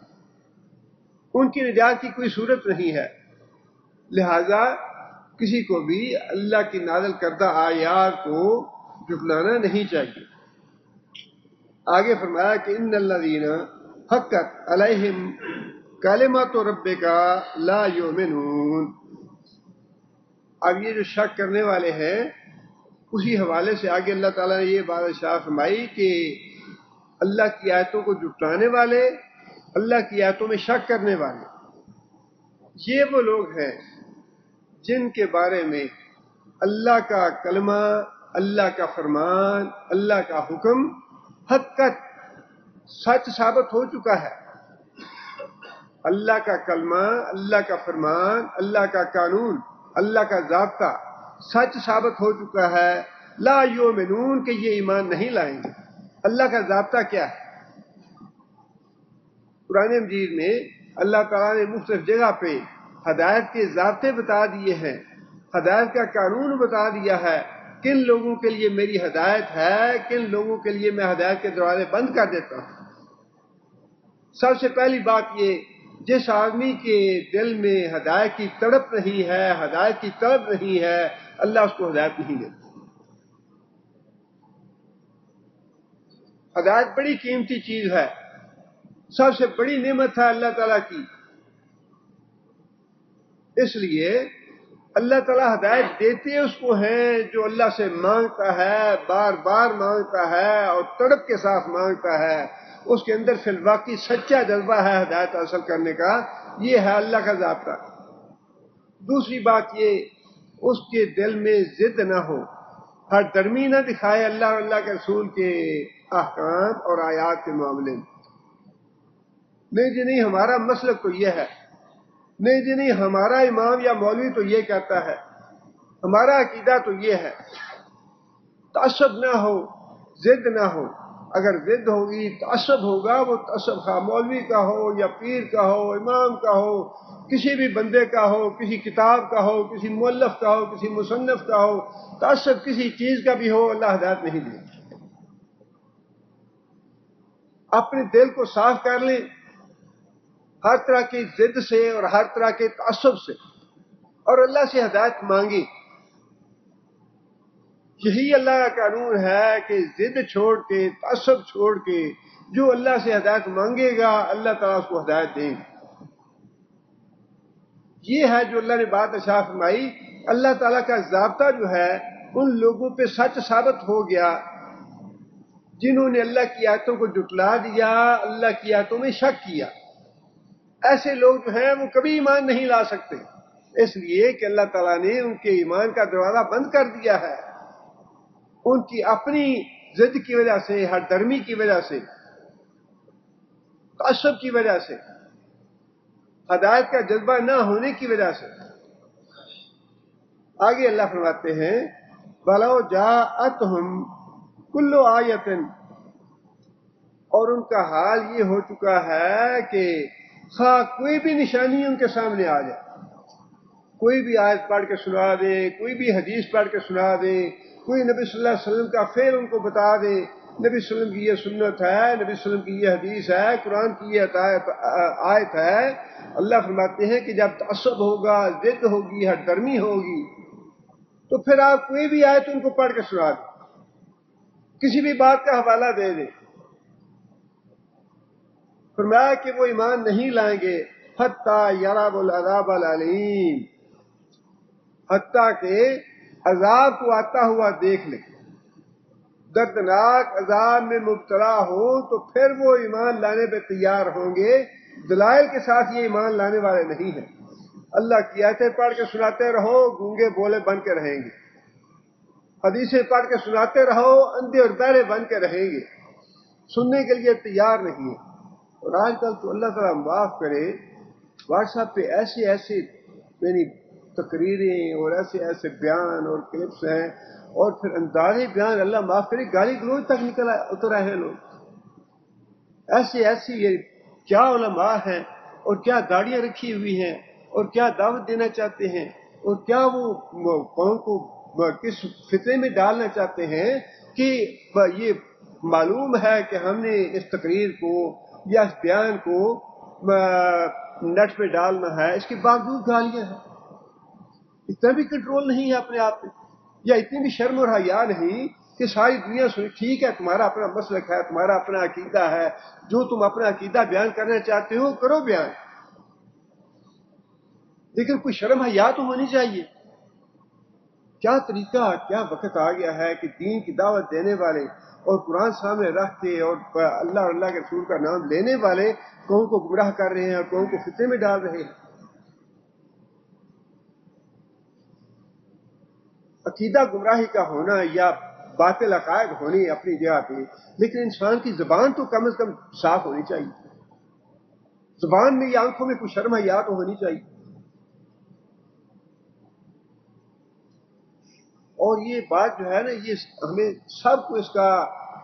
ان کی نجات کی کوئی صورت نہیں ہے، لہذا کسی کو بھی اللہ کی نازل کردہ آیات کو جھٹلانا نہیں چاہیے۔ آگے فرمایا کہ ان الذین حقت علیہم کلمۃ ربک لا یؤمنون۔ اب یہ جو شک کرنے والے ہیں اسی حوالے سے آگے اللہ تعالیٰ نے یہ بات ارشاد فرمائی کہ اللہ کی آیتوں کو جھٹلانے والے، اللہ کی آیتوں میں شک کرنے والے، یہ وہ لوگ ہیں جن کے بارے میں اللہ کا کلمہ، اللہ کا فرمان، اللہ کا حکم حقیقت سچ ثابت ہو چکا ہے۔ اللہ کا کلمہ، اللہ کا فرمان، اللہ کا قانون، اللہ کا ضابطہ سچ ثابت ہو چکا ہے، لا یؤمنون کہ یہ ایمان نہیں لائیں گے۔ اللہ کا ضابطہ کیا ہے؟ قرآن مجید میں اللہ تعالیٰ نے مختلف جگہ پہ ہدایت کے ضابطے بتا دیے ہیں، ہدایت کا قانون بتا دیا ہے، کن لوگوں کے لیے میری ہدایت ہے، کن لوگوں کے لیے میں ہدایت کے دروازے بند کر دیتا ہوں۔ سب سے پہلی بات یہ، جس آدمی کے دل میں ہدایت کی تڑپ نہیں ہے، ہدایت کی طلب نہیں ہے، اللہ اس کو ہدایت نہیں دیتا۔ ہدایت بڑی قیمتی چیز ہے، سب سے بڑی نعمت ہے اللہ تعالیٰ کی، اس لیے اللہ تعالیٰ ہدایت دیتے اس کو ہیں جو اللہ سے مانگتا ہے، بار بار مانگتا ہے اور تڑپ کے ساتھ مانگتا ہے، اس کے اندر فی الواقع سچا جذبہ ہے ہدایت حاصل کرنے کا، یہ ہے اللہ کا ضابطہ۔ دوسری بات یہ، اس کے دل میں ضد نہ ہو، ہر درمی نہ دکھائے اللہ اور اللہ کے رسول کے احکام اور آیات کے معاملے میں۔ نہیں جی نہیں ہمارا مسلک تو یہ ہے، نہیں جی نہیں ہمارا امام یا مولوی تو یہ کہتا ہے، ہمارا عقیدہ تو یہ ہے۔ تعصب نہ ہو، ضد نہ ہو، اگر ضد ہوگی تعصب ہوگا، وہ تعصب خواہ مولوی کا ہو یا پیر کا ہو، امام کا ہو، کسی بھی بندے کا ہو، کسی کتاب کا ہو، کسی مؤلف کا ہو، کسی مصنف کا ہو، تعصب کسی چیز کا بھی ہو، اللہ ہدایت نہیں دے۔ اپنے دل کو صاف کر لیں ہر طرح کی ضد سے اور ہر طرح کے تعصب سے، اور اللہ سے ہدایت مانگی۔ یہی اللہ کا قانون ہے کہ ضد چھوڑ کے، تعصب چھوڑ کے جو اللہ سے ہدایت مانگے گا اللہ تعالیٰ اس کو ہدایت دیں گے۔ یہ ہے جو اللہ نے بات ارشاد فرمائی، اللہ تعالیٰ کا ضابطہ جو ہے ان لوگوں پہ سچ ثابت ہو گیا جنہوں نے اللہ کی آیتوں کو جھٹلا دیا، اللہ کی آیتوں میں شک کیا۔ ایسے لوگ جو ہیں وہ کبھی ایمان نہیں لا سکتے، اس لیے کہ اللہ تعالیٰ نے ان کے ایمان کا دروازہ بند کر دیا ہے، ان کی اپنی ضد کی وجہ سے، ہر درمی کی وجہ سے، تعصب کی وجہ سے، ہدایت کا جذبہ نہ ہونے کی وجہ سے۔ آگے اللہ فرماتے ہیں وَلَوْ جَاءَتْهُمْ كُلُّ آیَةٍ، اور ان کا حال یہ ہو چکا ہے کہ خواہ کوئی بھی نشانی ان کے سامنے آ جائے، کوئی بھی آیت پڑھ کے سنا دیں، کوئی بھی حدیث پڑھ کے سنا دیں، کوئی نبی صلی اللہ علیہ وسلم کا فعل ان کو بتا دیں، نبی صلی اللہ علیہ وسلم کی یہ سنت ہے، نبی صلی اللہ علیہ وسلم کی یہ حدیث ہے، قرآن کی یہ آیت ہے۔ اللہ فرماتے ہیں کہ جب تعصب ہوگا، ضد ہوگی، ہر درمی ہوگی، تو پھر آپ کوئی بھی آیت ان کو پڑھ کے سنا دیں، کسی بھی بات کا حوالہ دے دیں۔ فرمایا کہ وہ ایمان نہیں لائیں گے حتیٰ یروا العذاب العلیم، حتیٰ کہ عذاب کو آتا ہوا دیکھ لیں، دردناک عذاب میں مبتلا ہو تو پھر وہ ایمان لانے پہ تیار ہوں گے۔ دلائل کے ساتھ یہ ایمان لانے والے نہیں ہیں۔ اللہ کی آیتیں پڑھ کے سناتے رہو، گونگے بولے بن کے رہیں گے، حدیثیں پڑھ کے سناتے رہو، اندھے اور بہرے بن کے رہیں گے، سننے کے لیے تیار نہیں ہے۔ اور آج کل تو اللہ تعالیٰ معاف کرے، واٹس ایپ پہ ایسے یعنی تقریریں اور ایسے بیان اور کلپس ہیں، اور پھر اندازے بیان، اللہ معاف کرے، گالی گلوچ تک اتر رہے ہیں لوگ۔ ایسی یہ کیا علماء ہیں، اور کیا داڑیاں رکھی ہوئی ہیں، اور کیا دعوت دینا چاہتے ہیں، اور کیا وہ قوم کو کس فتنے میں ڈالنا چاہتے ہیں کہ یہ معلوم ہے کہ ہم نے اس تقریر کو یا اس بیان کو نیٹ پہ ڈالنا ہے، اس کے باوجود گالیاں ہیں۔ اتنا بھی کنٹرول نہیں ہے اپنے آپ پہ، یا اتنی بھی شرم اور حیا نہیں کہ ساری دنیا سنی۔ ٹھیک ہے، تمہارا اپنا مسلک ہے، تمہارا اپنا عقیدہ ہے، جو تم اپنا عقیدہ بیان کرنا چاہتے ہو کرو بیان، لیکن کوئی شرم حیا تو ہونی چاہیے۔ کیا طریقہ، کیا وقت آ گیا ہے کہ دین کی دعوت دینے والے اور قرآن سامنے رکھ کے اور اللہ اور اللہ کے رسول کا نام لینے والے قوم کو گمراہ کر رہے ہیں اور قوم کو فتنے میں ڈال رہے ہیں۔ عقیدہ گمراہی کا ہونا یا باطل عقائد ہونی اپنی جگہ پہ، لیکن انسان کی زبان تو کم از کم صاف ہونی چاہیے، زبان میں یا آنکھوں میں کوئی شرم حیا تو ہونی چاہیے۔ اور یہ بات جو ہے نا، یہ ہمیں سب کو اس کا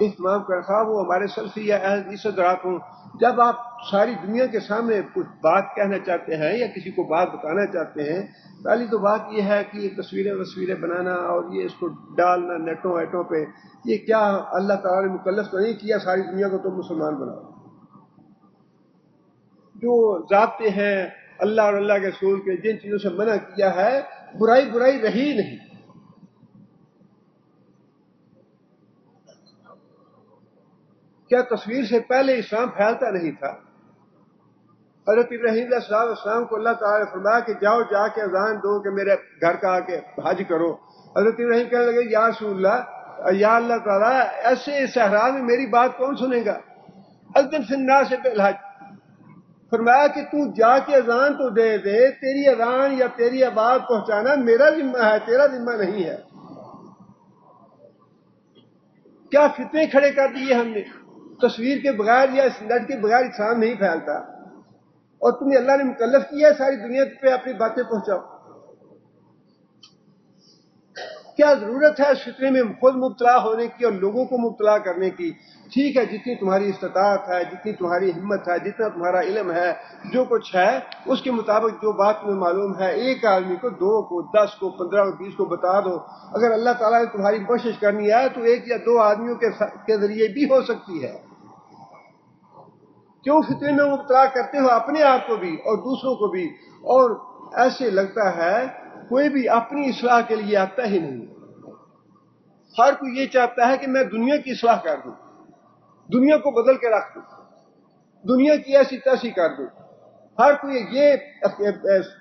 اہتمام کرنا تھا، وہ ہمارے سلفی یا اہل حدیث حضرات ہوں۔ جب آپ ساری دنیا کے سامنے کچھ بات کہنا چاہتے ہیں یا کسی کو بات بتانا چاہتے ہیں، پہلی تو بات یہ ہے کہ یہ تصویریں بنانا اور یہ اس کو ڈالنا نیٹوں ایٹوں پہ، یہ کیا اللہ تعالیٰ نے مکلف تو نہیں کیا ساری دنیا کو تم مسلمان بناؤ؟ جو ضابطے ہیں اللہ اور اللہ کے رسول کے، جن چیزوں سے منع کیا ہے، برائی رہی نہیں۔ کیا تصویر سے پہلے اسلام پھیلتا نہیں تھا؟ حضرت ابراہیم علیہ السلام کو اللہ تعالیٰ نے فرمایا کہ جاؤ جا کے اذان دو کہ میرے گھر کا آ کے حج کرو۔ حضرت ابراہیم کہنے لگے یا رسول اللہ، یا اللہ تعالیٰ، ایسے صحرا میں میری بات کون سنے گا؟ اذن فی الناس بالحج۔ فرمایا کہ تو جا کے اذان تو دے دے، تیری اذان یا تیری آواز پہنچانا میرا ذمہ ہے، تیرا ذمہ نہیں ہے۔ کیا فتنے کھڑے کر دیے ہم نے؟ تصویر کے بغیر یا نیٹ کے بغیر اسلام نہیں پھیلتا، اور تمہیں اللہ نے مکلف کیا ہے ساری دنیا پہ اپنی باتیں پہنچاؤ۔ کیا ضرورت ہے اس فتنے میں خود مبتلا ہونے کی اور لوگوں کو مبتلا کرنے کی؟ ٹھیک ہے، جتنی تمہاری استطاعت ہے، جتنی تمہاری ہمت ہے، جتنا تمہارا علم ہے، جو کچھ ہے اس کے مطابق جو بات تمہیں معلوم ہے، ایک آدمی کو، 2 کو، 10 کو، 15 کو، 20 کو بتا دو۔ اگر اللہ تعالیٰ نے تمہاری کوشش کرنی ہے تو 1 یا 2 آدمیوں کے ذریعے بھی ہو سکتی ہے۔ کیوں فتنے میں مبتلا کرتے ہو اپنے آپ کو بھی اور دوسروں کو بھی؟ اور ایسے لگتا ہے کوئی بھی اپنی اصلاح کے لیے آتا ہی نہیں۔ ہر کوئی یہ چاہتا ہے کہ میں دنیا کی اصلاح کر دوں، دنیا کو بدل کے رکھ دوں، دنیا کی ایسی تیسی کر دوں۔ ہر کوئی یہ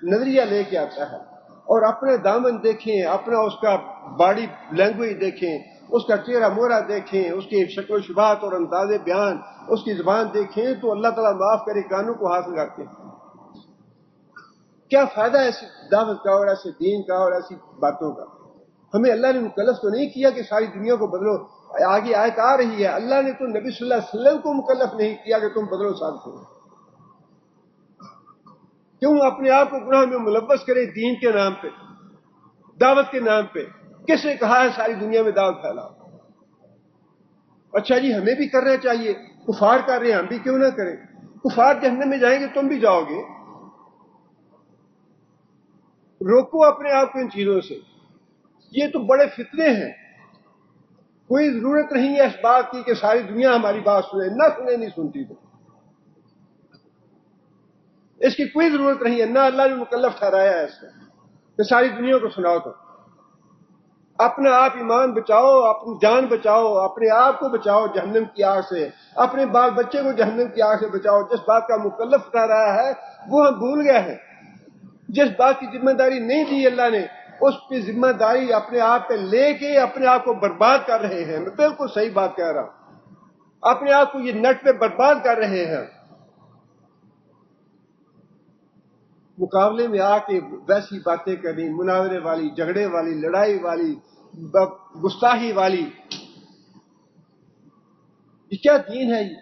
نظریہ لے کے آتا ہے، اور اپنے دامن دیکھیں، اپنا اس کا باڈی لینگویج دیکھیں، اس کا چہرہ مہرہ دیکھیں، اس کی شکل و شباہت اور انداز بیان، اس کی زبان دیکھیں تو اللہ تعالیٰ معاف کرے کانوں کو حاصل کرتے ہیں۔ کیا فائدہ ہے ایسی دعوت کا اور ایسے دین کا اور ایسی باتوں کا؟ ہمیں اللہ نے مکلف تو نہیں کیا کہ ساری دنیا کو بدلو۔ آگے آیت آ رہی ہے، اللہ نے تو نبی صلی اللہ علیہ وسلم کو مکلف نہیں کیا کہ تم بدلو سب کو۔ کیوں اپنے آپ کو گناہ میں ملوث کرے دین کے نام پہ، دعوت کے نام پہ؟ کس نے کہا ہے ساری دنیا میں دعوت پھیلاؤ؟ اچھا جی، ہمیں بھی کرنا چاہیے، کفار کر رہے ہیں ہم بھی کیوں نہ کریں؟ کفار جہنم میں جائیں گے، تم بھی جاؤ گے۔ روکو اپنے آپ کو ان چیزوں سے. یہ تو بڑے فتنے ہیں. کوئی ضرورت نہیں ہے اس بات کی کہ ساری دنیا ہماری بات سنے، نہ سنے نہیں سنتی تو اس کی کوئی ضرورت نہیں ہے، نہ اللہ نے مکلف ٹھہرایا ہے اس کو کہ ساری دنیا کو سناؤ. تو اپنا آپ ایمان بچاؤ، اپنی جان بچاؤ، اپنے آپ کو بچاؤ جہنم کی آگ سے، اپنے بال بچے کو جہنم کی آگ سے بچاؤ. جس بات کا مکلف ٹھہرایا ہے وہ ہم بھول گئے ہیں. جس بات کی ذمہ داری نہیں دی اللہ نے، اس پہ ذمہ داری اپنے آپ پہ لے کے اپنے آپ کو برباد کر رہے ہیں. میں بالکل صحیح بات کہہ رہا ہوں. اپنے آپ کو یہ نٹ پہ برباد کر رہے ہیں. مقابلے میں آ کے ویسی باتیں کرنی، مناظرے والی، جھگڑے والی، لڑائی والی، گستاخی والی، یہ کیا دین ہے یہ؟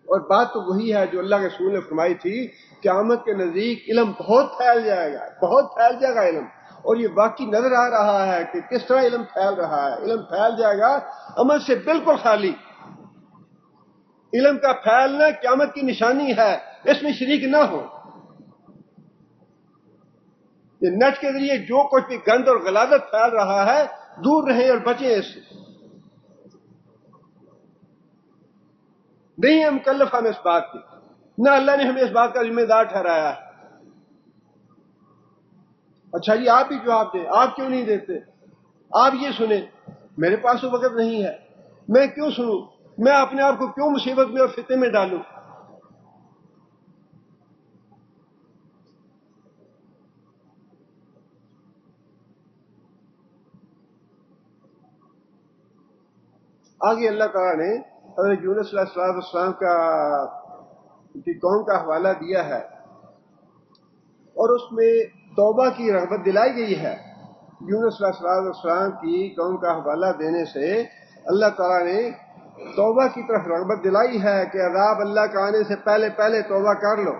اور بات تو وہی ہے جو اللہ کے رسول نے فرمائی تھی، قیامت کے نزدیک علم بہت پھیل جائے گا، بہت پھیل جائے گا علم. اور یہ واقعی نظر آ رہا ہے کہ کس طرح علم پھیل رہا ہے. علم پھیل جائے گا عمل سے بالکل خالی. علم کا پھیلنا قیامت کی نشانی ہے، اس میں شریک نہ ہو. یہ نیٹ کے ذریعے جو کچھ بھی گند اور غلاظت پھیل رہا ہے، دور رہیں اور بچیں اس سے. نہیں ہے مکلف ہم اس بات کی، نہ اللہ نے ہمیں اس بات کا ذمہ دار ٹھہرایا ہے. اچھا جی آپ ہی جواب دیں، آپ کیوں نہیں دیتے؟ آپ یہ سنیں. میرے پاس تو وقت نہیں ہے، میں کیوں سنوں؟ میں اپنے آپ کو کیوں مصیبت میں اور فتنے میں ڈالوں؟ آگے اللہ تعالیٰ نے حضرت یونس علیہ السلام کی قوم کا حوالہ دیا ہے اور اس میں توبہ کی رغبت دلائی گئی ہے. یونس علیہ السلام کی قوم کا حوالہ دینے سے اللہ تعالیٰ نے توبہ کی طرف رغبت دلائی ہے کہ عذاب اللہ کا آنے سے پہلے پہلے توبہ کر لو.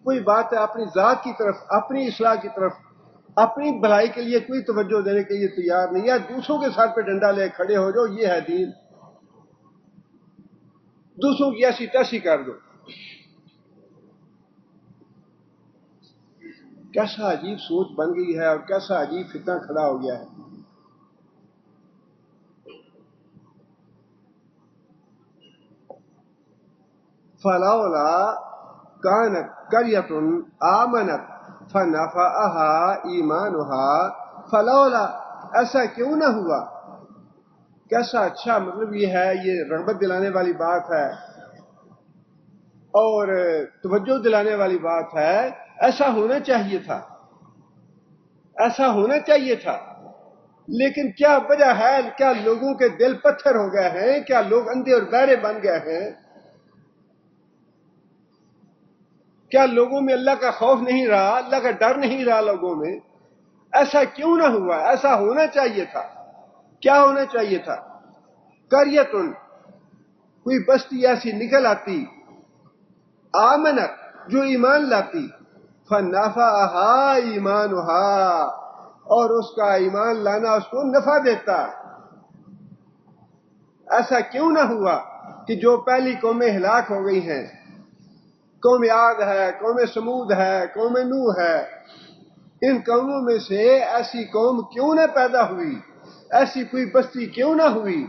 کوئی بات ہے اپنی ذات کی طرف، اپنی اصلاح کی طرف، اپنی بھلائی کے لیے کوئی توجہ دینے کے لیے تیار نہیں ہے. دوسروں کے ساتھ پہ ڈنڈا لے کھڑے ہو جاؤ، یہ ہے دین. دوسروں کی ایسی تیسی کر دو. کیسا عجیب سوچ بن گئی ہے اور کیسا عجیب فتنہ کھڑا ہو گیا ہے. فلولا كانت قرية آمنت فنفعها ایمانها فلولا، ایسا کیوں نہ ہوا؟ کیسا اچھا مطلب یہ ہے، یہ رغبت دلانے والی بات ہے اور توجہ دلانے والی بات ہے. ایسا ہونا چاہیے تھا، ایسا ہونا چاہیے تھا. لیکن کیا وجہ ہے؟ کیا لوگوں کے دل پتھر ہو گئے ہیں؟ کیا لوگ اندھے اور بہرے بن گئے ہیں؟ کیا لوگوں میں اللہ کا خوف نہیں رہا، اللہ کا ڈر نہیں رہا لوگوں میں؟ ایسا کیوں نہ ہوا؟ ایسا ہونا چاہیے تھا. کیا ہونا چاہیے تھا؟ قریۃ، کوئی بستی ایسی نکل آتی، آمنت، جو ایمان لاتی، فنفعها ایمانها، اور اس کا ایمان لانا اس کو نفع دیتا. ایسا کیوں نہ ہوا کہ جو پہلی قومیں ہلاک ہو گئی ہیں، قوم عاد ہے، قوم سمود ہے، قوم نوح ہے، ان قوموں میں سے ایسی قوم کیوں نہ پیدا ہوئی، ایسی کوئی بستی کیوں نہ ہوئی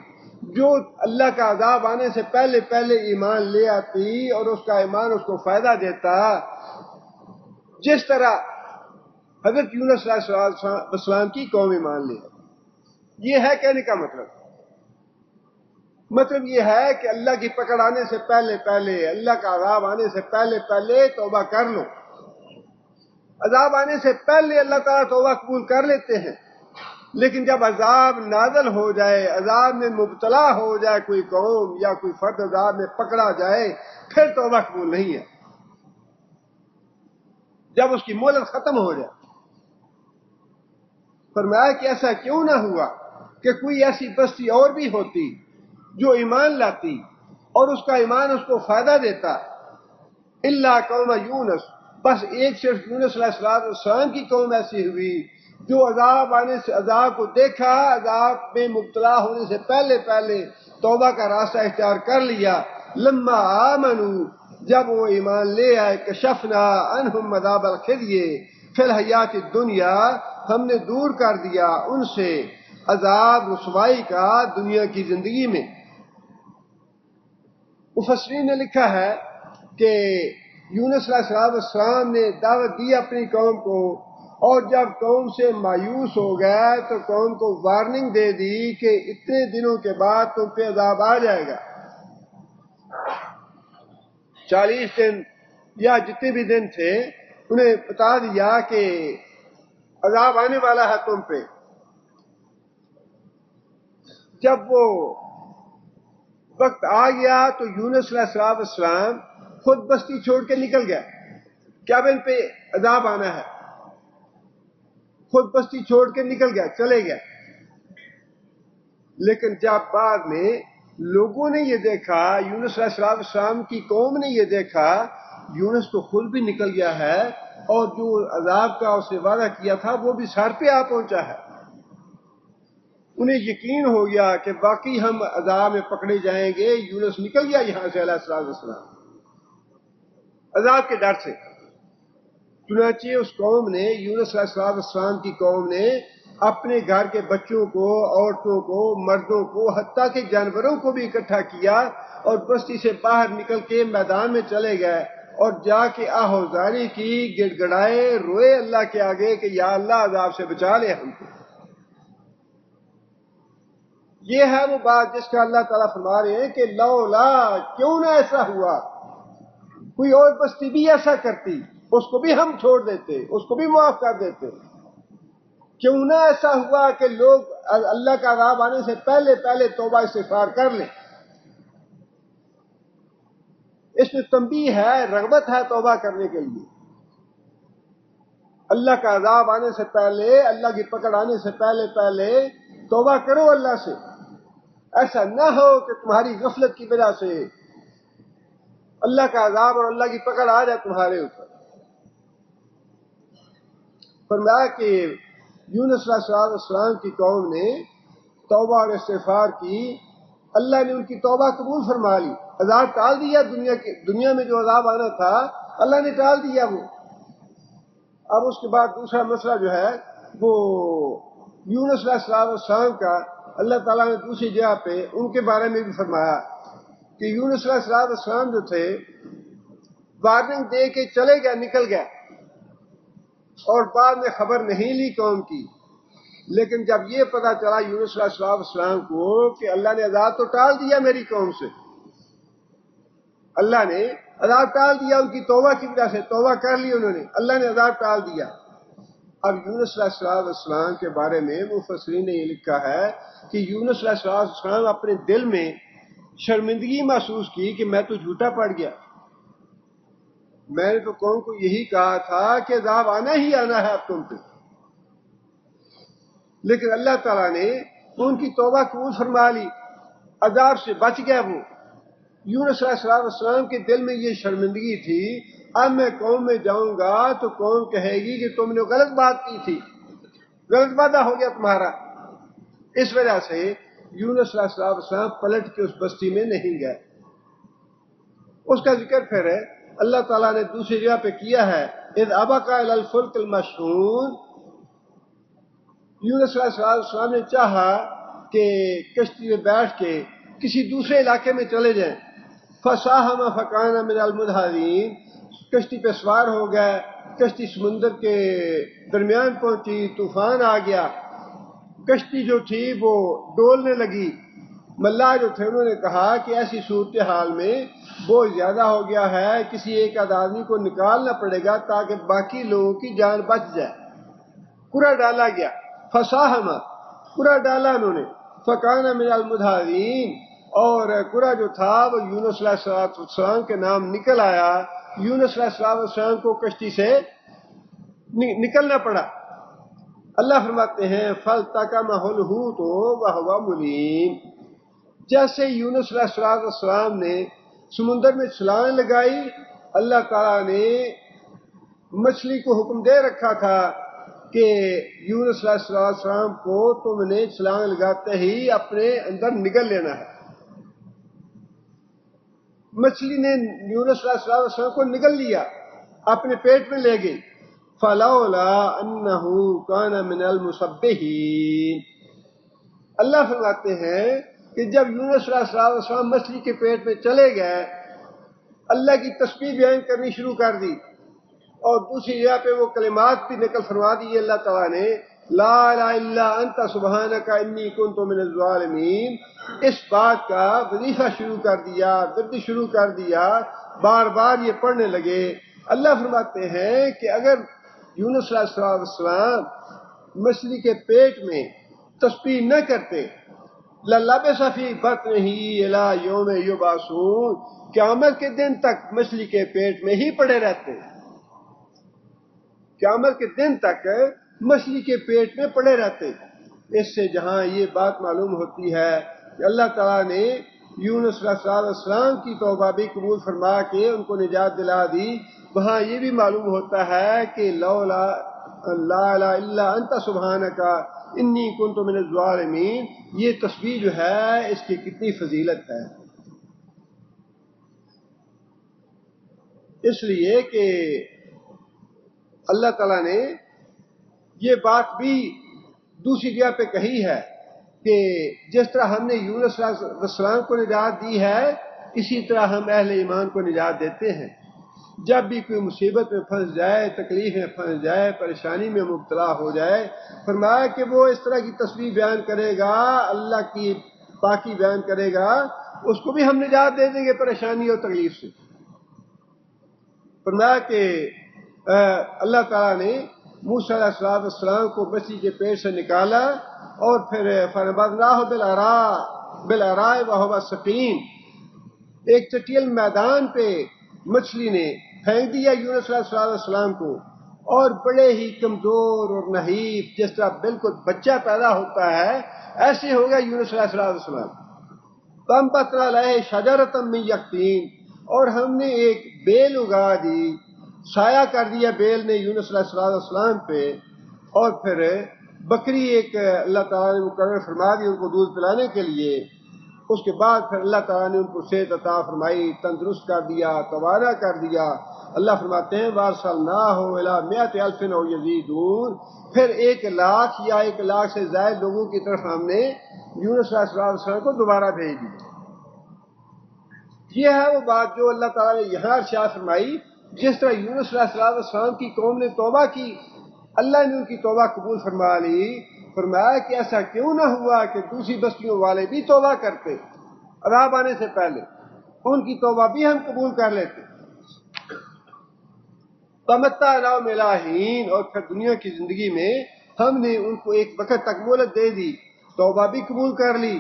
جو اللہ کا عذاب آنے سے پہلے پہلے ایمان لے آتی اور اس کا ایمان اس کو فائدہ دیتا. جس طرح حضرت یونس علیہ السلام کی قوم ایمان لے. یہ ہے کہنے کا مطلب یہ ہے کہ اللہ کی پکڑ آنے سے پہلے پہلے، اللہ کا عذاب آنے سے پہلے پہلے توبہ کر لو. عذاب آنے سے پہلے اللہ تعالیٰ توبہ قبول کر لیتے ہیں، لیکن جب عذاب نازل ہو جائے، عذاب میں مبتلا ہو جائے کوئی قوم یا کوئی فرد، عذاب میں پکڑا جائے، پھر توبہ قبول نہیں ہے. جب اس کی مہلت ختم ہو جائے. فرمایا کہ ایسا کیوں نہ ہوا کہ کوئی ایسی بستی اور بھی ہوتی جو ایمان لاتی اور اس کا ایمان اس کو فائدہ دیتا. الا قوم یونس، بس ایک صرف یونس علیہ السلام کی قوم ایسی ہوئی جو عذاب آنے سے، عذاب کو دیکھا، عذاب میں مبتلا ہونے سے پہلے پہلے توبہ کا راستہ اختیار کر لیا. لما آمنوا، جب وہ ایمان لے آئے کشفنا عنہم عذاب الخزی فی الحیات الدنیا، ہم نے دور کر دیا ان سے عذاب رسوائی کا دنیا کی زندگی میں۔ مفسرین نے لکھا ہے کہ یونس علیہ السلام نے دعوت دی اپنی قوم کو، اور جب قوم سے مایوس ہو گیا تو قوم کو وارننگ دے دی کہ اتنے دنوں کے بعد تم پہ عذاب آ جائے گا۔ 40 دن یا جتنے بھی دن تھے انہیں بتا دیا کہ عذاب آنے والا ہے تم پہ۔ جب وہ وقت آ گیا تو یونس علیہ السلام خود بستی چھوڑ کے نکل گیا کہ اب ان پہ عذاب آنا ہے، خود بستی چھوڑ کے نکل گیا، چلے گیا۔ لیکن جب بعد میں لوگوں نے یہ دیکھا، یونس علیہ السلام کی قوم نے یہ دیکھا یونس تو خود بھی نکل گیا ہے اور جو عذاب کا اسے وعدہ کیا تھا وہ بھی سر پہ آ پہنچا ہے، انہیں یقین ہو گیا کہ باقی ہم عذاب میں پکڑے جائیں گے۔ یونس نکل گیا یہاں سے علیہ السلام عذاب کے ڈر سے۔ چنانچہ اس قوم نے، یونس علیہ السلام کی قوم نے اپنے گھر کے بچوں کو، عورتوں کو، مردوں کو، حتیٰ کہ جانوروں کو بھی اکٹھا کیا اور بستی سے باہر نکل کے میدان میں چلے گئے اور جا کے آہوزاری کی، گڑ گڑائے، روئے اللہ کے آگے کہ یا اللہ عذاب سے بچا لے ہم کو۔ یہ ہے وہ بات جس کا اللہ تعالیٰ فرما رہے ہیں کہ لولا، کیوں نہ ایسا ہوا، کوئی اور بستی بھی ایسا کرتی، اس کو بھی ہم چھوڑ دیتے، اس کو بھی معاف کر دیتے۔ کیوں نہ ایسا ہوا کہ لوگ اللہ کا عذاب آنے سے پہلے پہلے توبہ استغفار کر لیں۔ اس میں تنبیہ ہے، رغبت ہے توبہ کرنے کے لیے۔ اللہ کا عذاب آنے سے پہلے، اللہ کی پکڑ آنے سے پہلے پہلے توبہ کرو اللہ سے۔ ایسا نہ ہو کہ تمہاری غفلت کی وجہ سے اللہ کا عذاب اور اللہ کی پکڑ آ جائے تمہارے اوپر۔ فرمایا کہ یونس علیہ السلام کی قوم نے توبہ اور استغفار کی، اللہ نے ان کی توبہ قبول فرما لی، عذاب ٹال دیا، دنیا میں جو عذاب آنا تھا اللہ نے ٹال دیا وہ۔ اب اس کے بعد دوسرا مسئلہ جو ہے وہ یونس علیہ السلام کا اللہ تعالیٰ نے دوسری جگہ پہ ان کے بارے میں بھی فرمایا کہ یونس علیہ السلام جو تھے وارننگ دے کے چلے گئے، نکل گئے اور بعد میں خبر نہیں لی قوم کی۔ لیکن جب یہ پتا چلا یونس علیہ السلام کو کہ اللہ نے عذاب تو ٹال دیا میری قوم سے، اللہ نے عذاب ٹال دیا ان کی توبہ کی وجہ سے، توبہ کر لی انہوں نے، اللہ نے عذاب ٹال دیا۔ اب یونس علیہ السلام کے بارے میں مفسرین نے یہ لکھا ہے کہ یونس علیہ السلام اپنے دل میں شرمندگی محسوس کی کہ میں تو جھوٹا پڑ گیا، میں نے تو قوم کو یہی کہا تھا کہ عذاب آنا ہی آنا ہے اب تم پہ۔ لیکن اللہ تعالیٰ نے ان کی توبہ قبول فرما لی، عذاب سے بچ گیا وہ۔ یونس علیہ السلام کے دل میں یہ شرمندگی تھی، اب میں قوم میں جاؤں گا تو قوم کہے گی کہ تم نے غلط بات کی تھی، غلط وعدہ ہو گیا تمہارا۔ اس وجہ سے یونس علیہ السلام پلٹ کے اس بستی میں نہیں گئے۔ اس کا ذکر پھر ہے اللہ تعالیٰ نے دوسری جگہ پہ کیا ہے، اذ ابقا الی الفلک المشحون، یونس علیہ السلام نے چاہا کہ کشتی میں بیٹھ کے کسی دوسرے علاقے میں چلے جائیں، فساہم فکان من المدحضین، کشتی پہ سوار ہو گئے، کشتی سمندر کے درمیان پہنچی، طوفان آ گیا، کشتی جو تھی وہ ڈولنے لگی۔ ملاح جو تھے انہوں نے کہا کہ ایسی صورتحال میں بہت زیادہ ہو گیا ہے، کسی ایک آدمی کو نکالنا پڑے گا تاکہ باقی لوگوں کی جان بچ جائے۔ قرعہ ڈالا گیا، فساہم، قرعہ ڈالا انہوں نے، فکان من المدحضین، اور قرعہ جو تھا وہ یونس علیہ السلام کے نام نکل آیا۔ یونس علیہ السلام کو کشتی سے نکلنا پڑا۔ اللہ فرماتے ہیں فَالْتَقَمَهُ الْحُوتُ وَهُوَ مُلِيمٌ، جیسے یونس علیہ السلام نے سمندر میں چھلانگ لگائی، اللہ تعالیٰ نے مچھلی کو حکم دے رکھا تھا کہ یونس علیہ السلام کو تم نے چھلانگ لگاتے ہی اپنے اندر نگل لینا ہے، مچھلی نے یونس علیہ السلام کو نگل لیا، اپنے پیٹ میں لے گئی. فلولا انہ کان من المسبحین. اللہ فرماتے ہیں کہ جب یونس علیہ السلام مچھلی کے پیٹ میں چلے گئے، اللہ کی تسبیح بیان کرنی شروع کر دی، اور دوسری جگہ پہ وہ کلمات بھی نقل فرما دی اللہ تعالیٰ نے، لا الہ الا انت سبحانک انی کنت من الظالمین. اس بات کا وظیفہ شروع کر دیا، ورد شروع کر دیا، بار بار یہ پڑھنے لگے. اللہ فرماتے ہیں کہ اگر یونس علیہ السلام مچھلی کے پیٹ میں تسبیح نہ کرتے، لَلَبِثَ فِی بَطْنِهِ إِلَىٰ یوم یبعثون، قیامت کے دن تک مچھلی کے پیٹ میں ہی پڑے رہتے، قیامت کے دن تک مچھلی کے پیٹ میں پڑے رہتے. اس سے جہاں یہ بات معلوم ہوتی ہے کہ اللہ تعالیٰ نے یونس علیہ السلام کی توبہ بھی قبول فرما کے ان کو نجات دلا دی، وہاں یہ بھی معلوم ہوتا ہے کہ لا الہ الا انت سبحانک انی کنت من الظالمین، یہ تسبیح جو ہے اس کی کتنی فضیلت ہے. اس لیے کہ اللہ تعالیٰ نے یہ بات بھی دوسری جگہ پہ کہی ہے کہ جس طرح ہم نے یونس علیہ السلام کو نجات دی ہے، اسی طرح ہم اہل ایمان کو نجات دیتے ہیں. جب بھی کوئی مصیبت میں پھنس جائے، تکلیف میں پھنس جائے، پریشانی میں مبتلا ہو جائے، فرمایا کہ وہ اس طرح کی تسبیح بیان کرے گا، اللہ کی پاکی بیان کرے گا، اس کو بھی ہم نجات دے دیں گے پریشانی اور تکلیف سے. فرمایا کہ اللہ تعالیٰ نے موسیٰ علیہ السلام کو مچھلی کے پیٹ سے نکالا، اور پھر فنبذناہ بالعراء وہو سقیم، ایک چٹیل میدان پہ مچھلی نے پھینک دیا یونس علیہ السلام کو، اور بڑے ہی کمزور اور نحیف، جس طرح بالکل بچہ پیدا ہوتا ہے ایسے ہو گیا یونس علیہ السلام. فانبتنا علیہ شجرۃ من یقطین، اور ہم نے ایک بیل اگا دی، سایہ کر دیا بیل نے یونس علیہ السلام پہ. اور پھر بکری ایک اللہ تعالیٰ نے مقرر فرما دی ان کو دودھ پلانے کے لیے. اس کے بعد پھر اللہ تعالیٰ نے ان کو صحت عطا فرمائی، تندرست کر دیا، توانہ کر دیا. اللہ فرماتے ہیں وارسلناہ الی مئۃ الف او یزیدون، پھر 1,00,000 یا 1,00,000 سے زائد لوگوں کی طرف ہم نے یونس علیہ السلام کو دوبارہ بھیج دی. یہ ہے وہ بات جو اللہ تعالیٰ نے یہاں ارشاد فرمائی. جس طرح یونس علیہ السلام کی قوم نے توبہ کی، اللہ نے ان کی توبہ قبول فرما لی. فرمایا کہ ایسا کیوں نہ ہوا کہ دوسری بستیوں والے بھی توبہ کرتے عذاب آنے سے پہلے، ان کی توبہ بھی ہم قبول کر لیتے. فمتعناہم الی حین، اور پھر دنیا کی زندگی میں ہم نے ان کو ایک وقت تک مہلت دے دی، توبہ بھی قبول کر لی،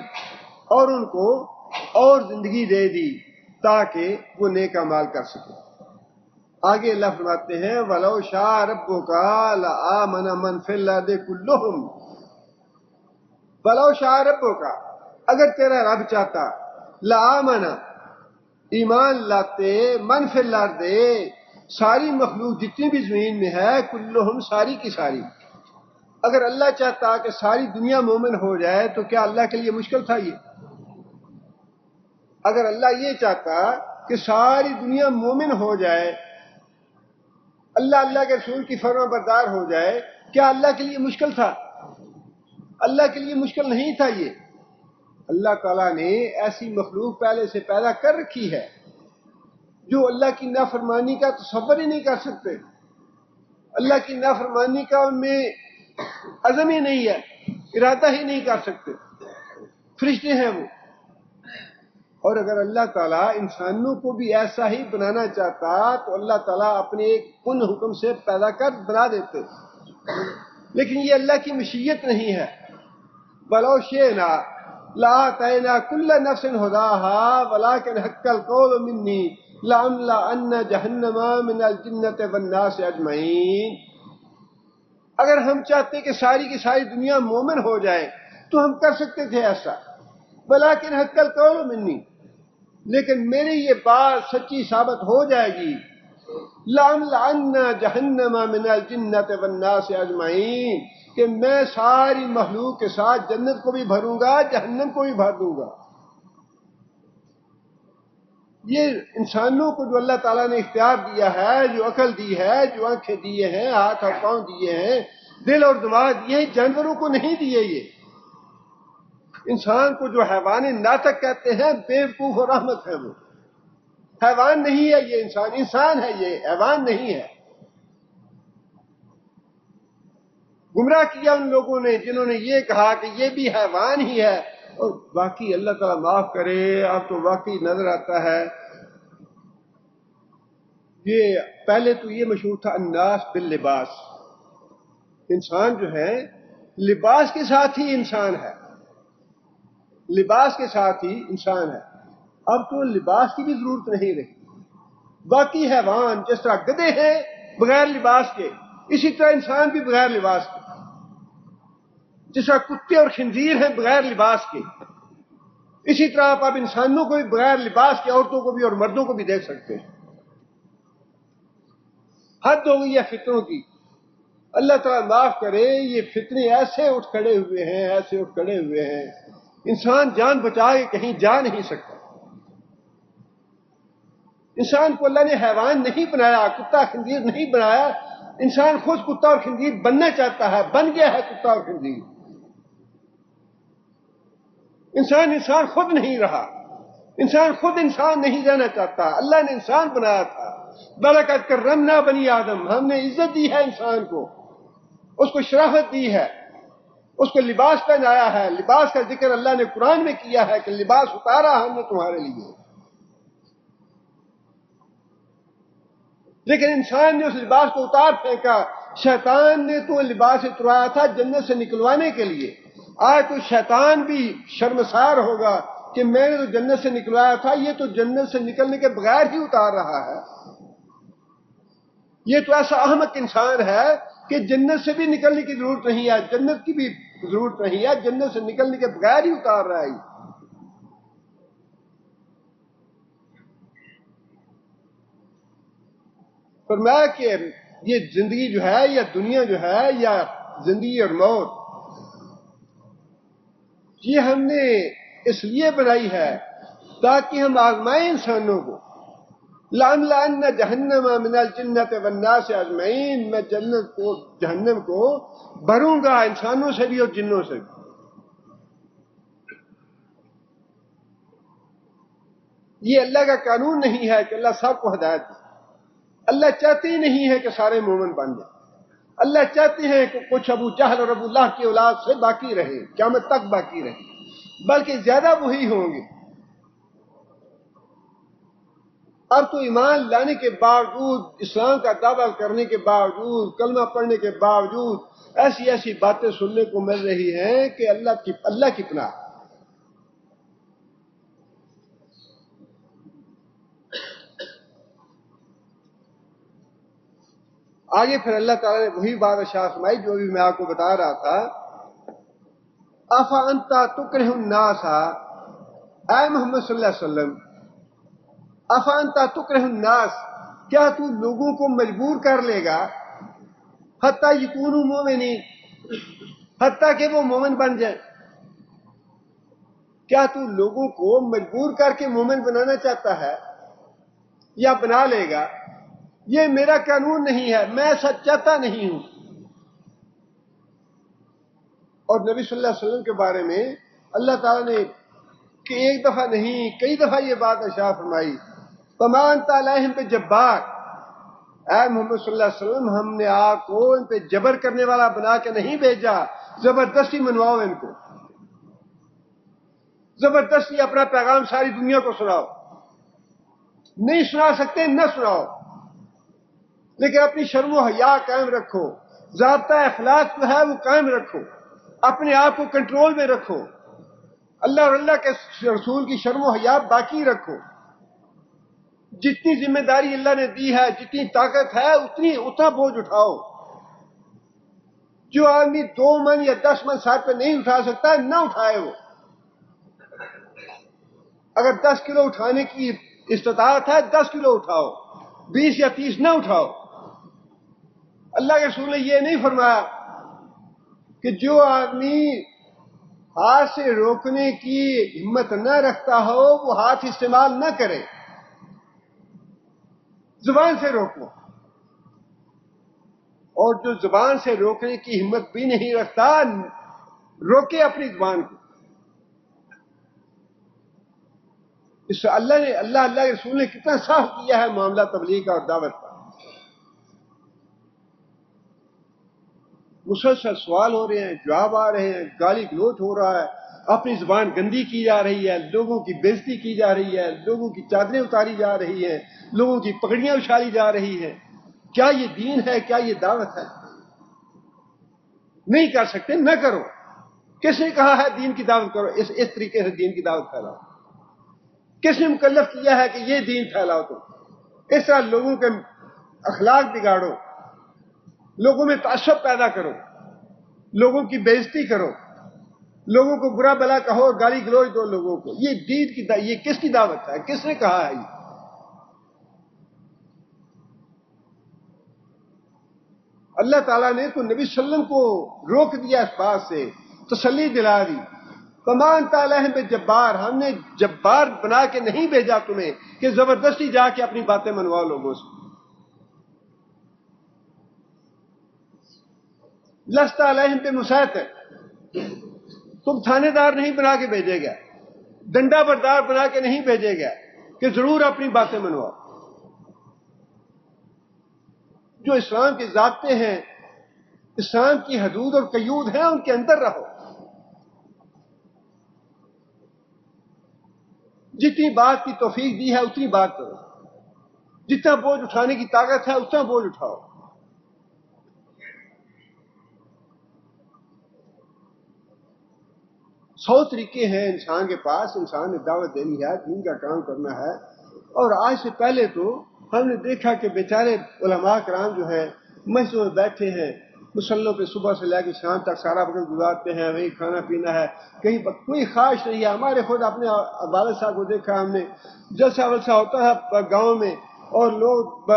اور ان کو اور زندگی دے دی تاکہ وہ نیک اعمال کر سکے. آگے اللہ فرماتے ہیں وَلَوْ شَاءَ رَبُّكَ لَآمَنَ مَنْ فِي الْأَرْضِ كُلُّهُمْ. وَلَوْ شَاءَ رَبُّكَ، اگر تیرا رب چاہتا، لَآمَنَ، ایمان لاتے، مَنْ فِي الْأَرْضِ، ساری مخلوق جتنی بھی زمین میں ہے، کلہم، ساری کی ساری. اگر اللہ چاہتا کہ ساری دنیا مومن ہو جائے تو کیا اللہ کے لیے مشکل تھا یہ؟ اگر اللہ یہ چاہتا کہ ساری دنیا مومن ہو جائے، اللہ کے رسول کی فرما بردار ہو جائے، کیا اللہ کے لیے مشکل تھا؟ اللہ کے لیے مشکل نہیں تھا یہ. اللہ تعالیٰ نے ایسی مخلوق پہلے سے پیدا کر رکھی ہے جو اللہ کی نافرمانی کا تصور ہی نہیں کر سکتے. اللہ کی نافرمانی کا ان میں عزم ہی نہیں ہے، ارادہ ہی نہیں کر سکتے. فرشتے ہیں وہ. اور اگر اللہ تعالیٰ انسانوں کو بھی ایسا ہی بنانا چاہتا تو اللہ تعالیٰ اپنے ایک ان حکم سے پیدا کر بنا دیتے، لیکن یہ اللہ کی مشیت نہیں ہے. وَلَوْ شِئْنَا لَآتَيْنَا كُلَّ نَفْسٍ هُدَاهَا وَلَٰكِنْ حَقَّ الْقَوْلُ مِنِّي لَأَمْلَأَنَّ جَهَنَّمَ مِنَ الْجِنَّةِ وَالنَّاسِ أَجْمَعِينَ. اگر ہم چاہتے کہ ساری کی ساری دنیا مومن ہو جائے تو ہم کر سکتے تھے ایسا. وَلَٰكِنْ حَقَّ الْقَوْلُ مِنِّي، لیکن میری یہ بات سچی ثابت ہو جائے گی. لَأَمْلَأَنَّ جَهَنَّمَ مِنَ الْجِنَّةِ وَالنَّاسِ أَجْمَعِينَ، کہ میں ساری مخلوق کے ساتھ جنت کو بھی بھروں گا، جہنم کو بھی بھر دوں گا. یہ انسانوں کو جو اللہ تعالیٰ نے اختیار دیا ہے، جو عقل دی ہے، جو آنکھیں دیے ہیں، ہاتھ اور پاؤں دیے ہیں، دل اور دماغ دیے ہیں، جانوروں کو نہیں دیے. یہ انسان کو جو حیوان ناطق کہتے ہیں، بیوقوف اور احمق ہے. وہ حیوان نہیں ہے، یہ انسان ہے، یہ حیوان نہیں ہے. گمراہ کیا ان لوگوں نے جنہوں نے یہ کہا کہ یہ بھی حیوان ہی ہے، اور باقی اللہ تعالیٰ معاف کرے، اب تو واقعی نظر آتا ہے. یہ پہلے تو یہ مشہور تھا الناس باللباس، انسان جو ہے لباس کے ساتھ ہی انسان ہے، لباس کے ساتھ ہی انسان ہے. اب تو لباس کی بھی ضرورت نہیں رہی. باقی حیوان جس طرح گدھے ہیں بغیر لباس کے، اسی طرح انسان بھی بغیر لباس کے. جس طرح کتے اور خنزیر ہیں بغیر لباس کے، اسی طرح آپ اب انسانوں کو بھی بغیر لباس کے، عورتوں کو بھی اور مردوں کو بھی دیکھ سکتے ہیں. حد ہو گئی ہے فتنوں کی. اللہ تعالیٰ معاف کرے، یہ فتنے ایسے اٹھ کھڑے ہوئے ہیں، ایسے اٹھ کھڑے ہوئے ہیں، انسان جان بچا کے کہیں جا نہیں سکتا. انسان کو اللہ نے حیوان نہیں بنایا، کتا خنزیر نہیں بنایا. انسان خود کتا اور خنزیر بننا چاہتا ہے، بن گیا ہے کتا اور خنزیر. انسان خود نہیں رہا، انسان خود انسان نہیں رہنا چاہتا. اللہ نے انسان بنایا تھا، بلقد کرمنا بنی آدم، ہم نے عزت دی ہے انسان کو، اس کو شرافت دی ہے، اس کو لباس پہنایا ہے. لباس کا ذکر اللہ نے قرآن میں کیا ہے کہ لباس اتارا ہم نے تمہارے لیے. لیکن انسان نے اس لباس کو اتار پھینکا. شیطان نے تو لباس اترایا تھا جنت سے نکلوانے کے لیے. آج تو شیطان بھی شرمسار ہوگا کہ میں نے تو جنت سے نکلوایا تھا، یہ تو جنت سے نکلنے کے بغیر ہی اتار رہا ہے. یہ تو ایسا احمق انسان ہے کہ جنت سے بھی نکلنے کی ضرورت نہیں ہے، جنت کی بھی ضرورت نہیں ہے، جنت سے نکلنے کے بغیر ہی اتار رہا ہے. فرمایا کہ یہ زندگی جو ہے یا دنیا جو ہے یا زندگی اور موت، یہ ہم نے اس لیے بنائی ہے تاکہ ہم آزمائیں انسانوں کو. لَأَمْلَأَنَّ جَهَنَّمَ مِنَ الْجِنَّةِ وَالنَّاسِ أَجْمَعِينَ، میں جنت کو، جہنم کو بھروں گا انسانوں سے بھی اور جنوں سے بھی. یہ اللہ کا قانون نہیں ہے کہ اللہ سب کو ہدایت دے. اللہ چاہتے ہی نہیں ہے کہ سارے مومن بن جائیں. اللہ چاہتے ہیں کہ کچھ ابو جہل اور ابو لہب کی اولاد سے باقی رہے، قیامت تک باقی رہے، بلکہ زیادہ وہی ہوں گے. اب تو ایمان لانے کے باوجود، اسلام کا دعویٰ کرنے کے باوجود، کلمہ پڑھنے کے باوجود ایسی ایسی باتیں سننے کو مل رہی ہیں کہ اللہ کی پناہ. آگے پھر اللہ تعالیٰ نے وہی بات ارشاد فرمائی جو بھی میں آپ کو بتا رہا تھا. افانت تکرہ الناس، اے محمد صلی اللہ علیہ وسلم، افانت تکرہ الناس، کیا تو لوگوں کو مجبور کر لے گا، حتیٰ یکونوا مومنین، حتیٰ کہ وہ مومن بن جائیں. کیا تو لوگوں کو مجبور کر کے مومن بنانا چاہتا ہے یا بنا لے گا؟ یہ میرا قانون نہیں ہے، میں ایسا چاہتا نہیں ہوں. اور نبی صلی اللہ علیہ وسلم کے بارے میں اللہ تعالیٰ نے کہ ایک دفعہ نہیں کئی دفعہ یہ بات ارشاد فرمائی، فَمَا أَنْتَ عَلَيْهِمْ بِجَبَّارٍ، اے محمد صلی اللہ علیہ وسلم، ہم نے آپ کو ان پہ جبر کرنے والا بنا کے نہیں بھیجا. زبردستی منواؤ ان کو، زبردستی اپنا پیغام ساری دنیا کو سناؤ. نہیں سنا سکتے نہ سناؤ، لیکن اپنی شرم و حیا قائم رکھو، ضابطہ اخلاق جو ہے وہ قائم رکھو، اپنے آپ کو کنٹرول میں رکھو، اللہ اور اللہ کے رسول کی شرم و حیا باقی رکھو. جتنی ذمہ داری اللہ نے دی ہے، جتنی طاقت ہے، اتنا بوجھ اٹھاؤ. جو آدمی 2 من یا 10 من ساتھ پہ نہیں اٹھا سکتا نہ اٹھائے. وہ اگر 10 کلو اٹھانے کی استطاعت ہے 10 کلو اٹھاؤ، 20 یا 30 نہ اٹھاؤ. اللہ کے رسول نے یہ نہیں فرمایا کہ جو آدمی ہاتھ سے روکنے کی ہمت نہ رکھتا ہو وہ ہاتھ استعمال نہ کرے. زبان سے روکو، اور جو زبان سے روکنے کی ہمت بھی نہیں رکھتا روکے اپنی زبان کو. اس سے اللہ کے رسول نے کتنا صاف کیا ہے معاملہ تبلیغ اور دعوت کا. مسلسل سوال ہو رہے ہیں، جواب آ رہے ہیں، گالی گلوچ ہو رہا ہے، اپنی زبان گندی کی جا رہی ہے، لوگوں کی بےزتی کی جا رہی ہے، لوگوں کی چادریں اتاری جا رہی ہیں، لوگوں کی پگڑیاں اچھالی جا رہی ہیں. کیا یہ دین ہے؟ کیا یہ دعوت ہے؟ نہیں کر سکتے، نہ کرو. کس نے کہا ہے دین کی دعوت کرو؟ اس طریقے سے دین کی دعوت پھیلاؤ. کس نے مکلف کیا ہے کہ یہ دین پھیلاؤ؟ تم اس طرح لوگوں کے اخلاق بگاڑو، لوگوں میں تعصب پیدا کرو، لوگوں کی بےزتی کرو، لوگوں کو برا بلا کہو، گالی گلوچ دو لوگوں کو. یہ دین کی یہ کس کی دعوت ہے؟ کس نے کہا ہے یہ؟ اللہ تعالیٰ نے تو نبی صلی اللہ علیہ وسلم کو روک دیا اس بات سے، تسلی دلا دی. کمان تعالیٰ میں جبار، ہم نے جبار بنا کے نہیں بھیجا تمہیں کہ زبردستی جا کے اپنی باتیں منواؤ لوگوں سے. لست علیہم پہ مسیطر، تم تھانے دار نہیں بنا کے بھیجے گا، ڈنڈا بردار بنا کے نہیں بھیجے گا کہ ضرور اپنی باتیں منواؤ. جو اسلام کے ضابطے ہیں، اسلام کی حدود اور قیود ہیں، ان کے اندر رہو. جتنی بات کی توفیق دی ہے اتنی بات کرو، جتنا بوجھ اٹھانے کی طاقت ہے اتنا بوجھ اٹھاؤ. 100 طریقے ہیں انسان کے پاس، انسان نے دعوت دینی ہے، دین کا کام کرنا ہے. اور آج سے پہلے تو ہم نے دیکھا کہ بیچارے علماء کرام جو ہیں مسجدوں میں بیٹھے ہیں، مسلوں پہ صبح سے لے کے شام تک سارا وقت گزارتے ہیں، وہی کھانا پینا ہے، کہیں پر کوئی خواہش نہیں ہے. ہمارے خود اپنے والد صاحب کو دیکھا ہم نے، جلسہ ولسہ ہوتا ہے گاؤں میں اور لوگ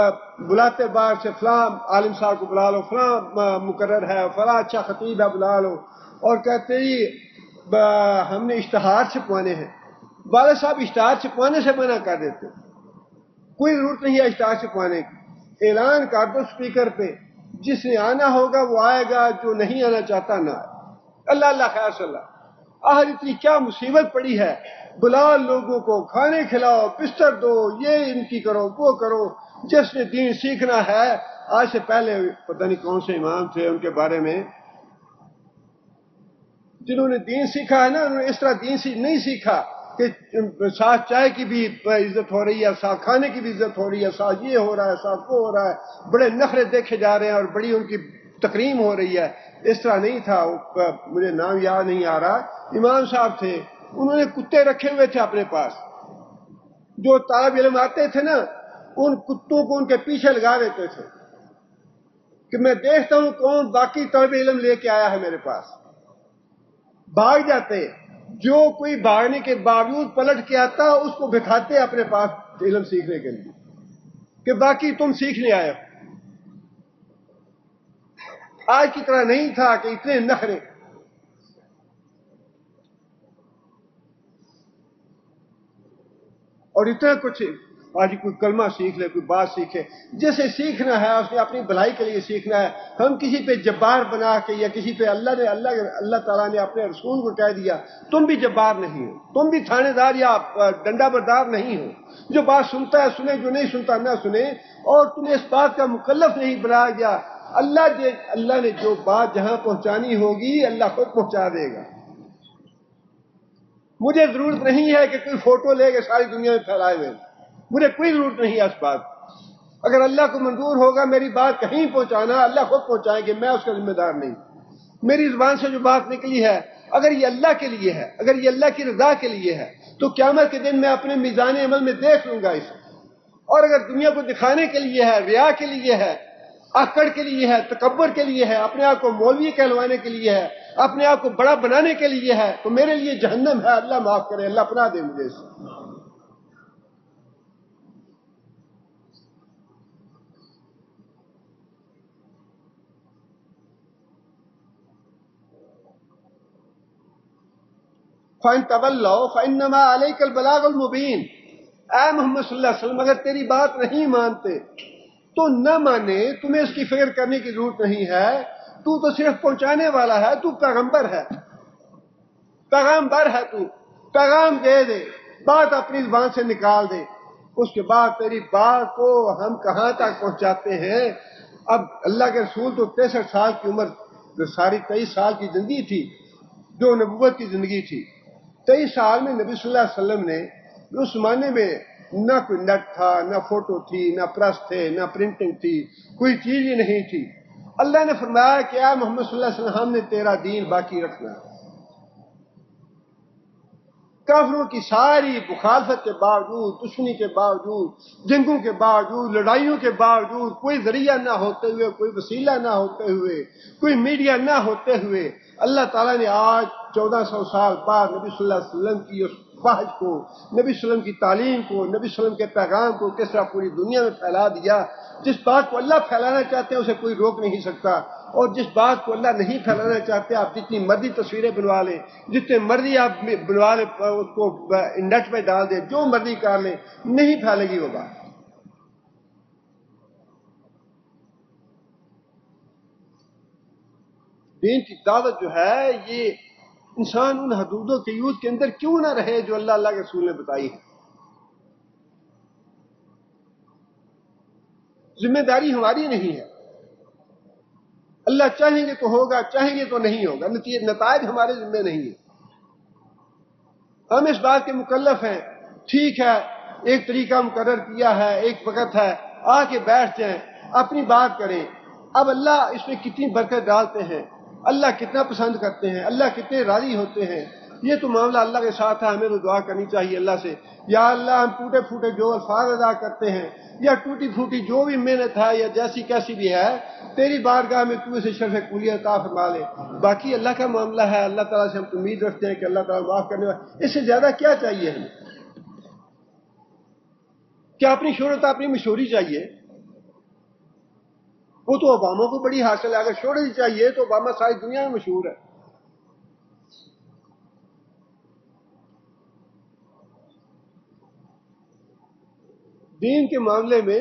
بلاتے باہر سے، فلاں عالم صاحب کو بلا لو، فلاں مقرر ہے، فلاں اچھا خطیب ہے بلا لو، اور کہتے ہی ہم نے اشتہار چھپوانے ہیں. والد صاحب اشتہار چھپوانے سے منع کر دیتے، کوئی ضرورت نہیں ہے اشتہار چھپوانے کی. اعلان کر دو اسپیکر پہ، جس نے آنا ہوگا وہ آئے گا، جو نہیں آنا چاہتا نہ آئے. اللہ اللہ خیر صلی اللہ. آج اتنی کیا مصیبت پڑی ہے، بلاؤ لوگوں کو، کھانے کھلاؤ، بستر دو، یہ ان کی کرو، وہ کرو. جس نے دین سیکھنا ہے، آج سے پہلے پتہ نہیں کون سے امام تھے، ان کے بارے میں جنہوں نے دین سیکھا ہے نا، انہوں نے اس طرح دین نہیں سیکھا کہ ساتھ چائے کی بھی عزت ہو رہی ہے، ساتھ کھانے کی بھی عزت ہو رہی ہے، ساتھ یہ ہو رہا ہے، ساتھ وہ ہو رہا ہے، بڑے نخرے دیکھے جا رہے ہیں اور بڑی ان کی تکریم ہو رہی ہے. اس طرح نہیں تھا. مجھے نام یاد نہیں آ رہا، امام صاحب تھے، انہوں نے کتے رکھے ہوئے تھے اپنے پاس. جو طالب علم آتے تھے نا، ان کتوں کو ان کے پیچھے لگا دیتے تھے کہ میں دیکھتا ہوں کون باقی طالب علم لے کے آیا ہے میرے پاس. بھاگ جاتے، جو کوئی بھاگنے کے باوجود پلٹ کے آتا اس کو بٹھاتے اپنے پاس علم سیکھنے کے لیے کہ باقی تم سیکھنے آئے ہو. آج کی طرح نہیں تھا کہ اتنے نخرے. اور اتنا کچھ آج کوئی کلمہ سیکھ لے، کوئی بات سیکھے، جیسے سیکھنا ہے اس نے اپنی بھلائی کے لیے سیکھنا ہے. ہم کسی پہ جبار بنا کے یا کسی پہ اللہ تعالیٰ نے اپنے رسول کو کہہ دیا تم بھی جبار نہیں ہو، تم بھی تھانے دار یا ڈنڈا بردار نہیں ہو. جو بات سنتا ہے سنے، جو نہیں سنتا نہ سنے. اور تمہیں اس بات کا مکلف نہیں بنایا گیا. اللہ نے جو بات جہاں پہنچانی ہوگی اللہ خود پہنچا دے گا. مجھے ضرورت نہیں ہے کہ کوئی فوٹو لے کے ساری دنیا میں پھیلائے ہوئے، مجھے کوئی ضرورت نہیں ہے اس بات. اگر اللہ کو منظور ہوگا میری بات کہیں پہنچانا، اللہ خود پہنچائیں گے، میں اس کا ذمہ دار نہیں. میری زبان سے جو بات نکلی ہے، اگر یہ اللہ کے لیے ہے، اگر یہ اللہ کی رضا کے لیے ہے، تو قیامت کے دن میں اپنے میزان عمل میں دیکھ لوں گا اسے. اور اگر دنیا کو دکھانے کے لیے ہے، ریا کے لیے ہے، آکڑ کے لیے ہے، تکبر کے لیے ہے، اپنے آپ کو مولوی کہلوانے کے لیے ہے، اپنے آپ کو بڑا بنانے کے لیے ہے، تو میرے لیے جہنم ہے. اللہ معاف کرے، اللہ پناہ دے مجھے اس. فَإِن تَوَلَّوْا فَإِنَّمَا عَلَيْكَ الْبَلَاغُ الْمُبِينُ. اے محمد صلی اللہ علیہ وسلم اگر تیری بات نہیں مانتے تو نہ مانے، تمہیں اس کی فکر کرنے کی ضرورت نہیں ہے، تو صرف پہنچانے والا ہے، تو پیغمبر ہے، پیغمبر ہے، تو پیغام دے دے، بات اپنی زبان سے نکال دے، اس کے بعد تیری بات کو ہم کہاں تک پہنچاتے ہیں۔ اب اللہ کے رسول تو 63 سال کی عمر، ساری 23 سال کی زندگی تھی جو نبوت کی زندگی تھی، 23 سال میں نبی صلی اللہ علیہ وسلم نے، اس زمانے میں نہ کوئی نیٹ تھا، نہ فوٹو تھی، نہ پریس تھے، نہ پرنٹنگ تھی، کوئی چیز ہی نہیں تھی۔ اللہ نے فرمایا کہ اے محمد صلی اللہ علیہ وسلم ہم نے تیرا دین باقی رکھنا ہے۔ کافروں کی ساری مخالفت کے باوجود، دشمنی کے باوجود، جنگوں کے باوجود، لڑائیوں کے باوجود، کوئی ذریعہ نہ ہوتے ہوئے، کوئی وسیلہ نہ ہوتے ہوئے، کوئی میڈیا نہ ہوتے ہوئے، اللہ تعالیٰ نے آج 1400 سال بعد نبی صلی اللہ علیہ وسلم کی اس خواہش کو، نبی صلی اللہ علیہ وسلم کی تعلیم کو، نبی صلی اللہ علیہ وسلم کے پیغام کو کس طرح پوری دنیا میں پھیلا دیا۔ جس بات کو اللہ پھیلانا چاہتے ہیں اسے کوئی روک نہیں سکتا، اور جس بات کو اللہ نہیں پھیلانا چاہتے آپ جتنی مرضی تصویریں بنوا لیں، جتنے مرضی آپ بنوا لیں، اس کو نیٹ پہ ڈال دیں، جو مرضی کر لیں، نہیں پھیلے گی وہ بات۔ دین کی دعوت جو ہے یہ انسان ان حدودوں کے یوز کے اندر کیوں نہ رہے جو اللہ کے رسول نے بتائی ہے۔ ذمہ داری ہماری نہیں ہے، اللہ چاہیں گے تو ہوگا، چاہیں گے تو نہیں ہوگا، نتائج ہمارے ذمہ نہیں ہے، ہم اس بات کے مکلف ہیں۔ ٹھیک ہے، ایک طریقہ مقرر کیا ہے، ایک وقت ہے، آ کے بیٹھ جائیں، اپنی بات کریں۔ اب اللہ اس میں کتنی برکت ڈالتے ہیں، اللہ کتنا پسند کرتے ہیں، اللہ کتنے راضی ہوتے ہیں، یہ تو معاملہ اللہ کے ساتھ ہے۔ ہمیں تو دعا کرنی چاہیے اللہ سے، یا اللہ ہم ٹوٹے پھوٹے جو الفاظ ادا کرتے ہیں، یا ٹوٹی پھوٹی جو بھی محنت ہے، یا جیسی کیسی بھی ہے، تیری بارگاہ میں تو اسے شرف قبولیت عطا فرما لے۔ باقی اللہ کا معاملہ ہے، اللہ تعالیٰ سے ہم امید رکھتے ہیں کہ اللہ تعالیٰ معاف کرنے والا، اس سے زیادہ کیا چاہیے ہمیں؟ کیا اپنی شہرت، اپنی مشہوری چاہیے؟ وہ تو اوباما کو بڑی حاصل ہے، اگر شہرت چاہیے تو اوباما ساری دنیا میں مشہور ہے۔ دین کے معاملے میں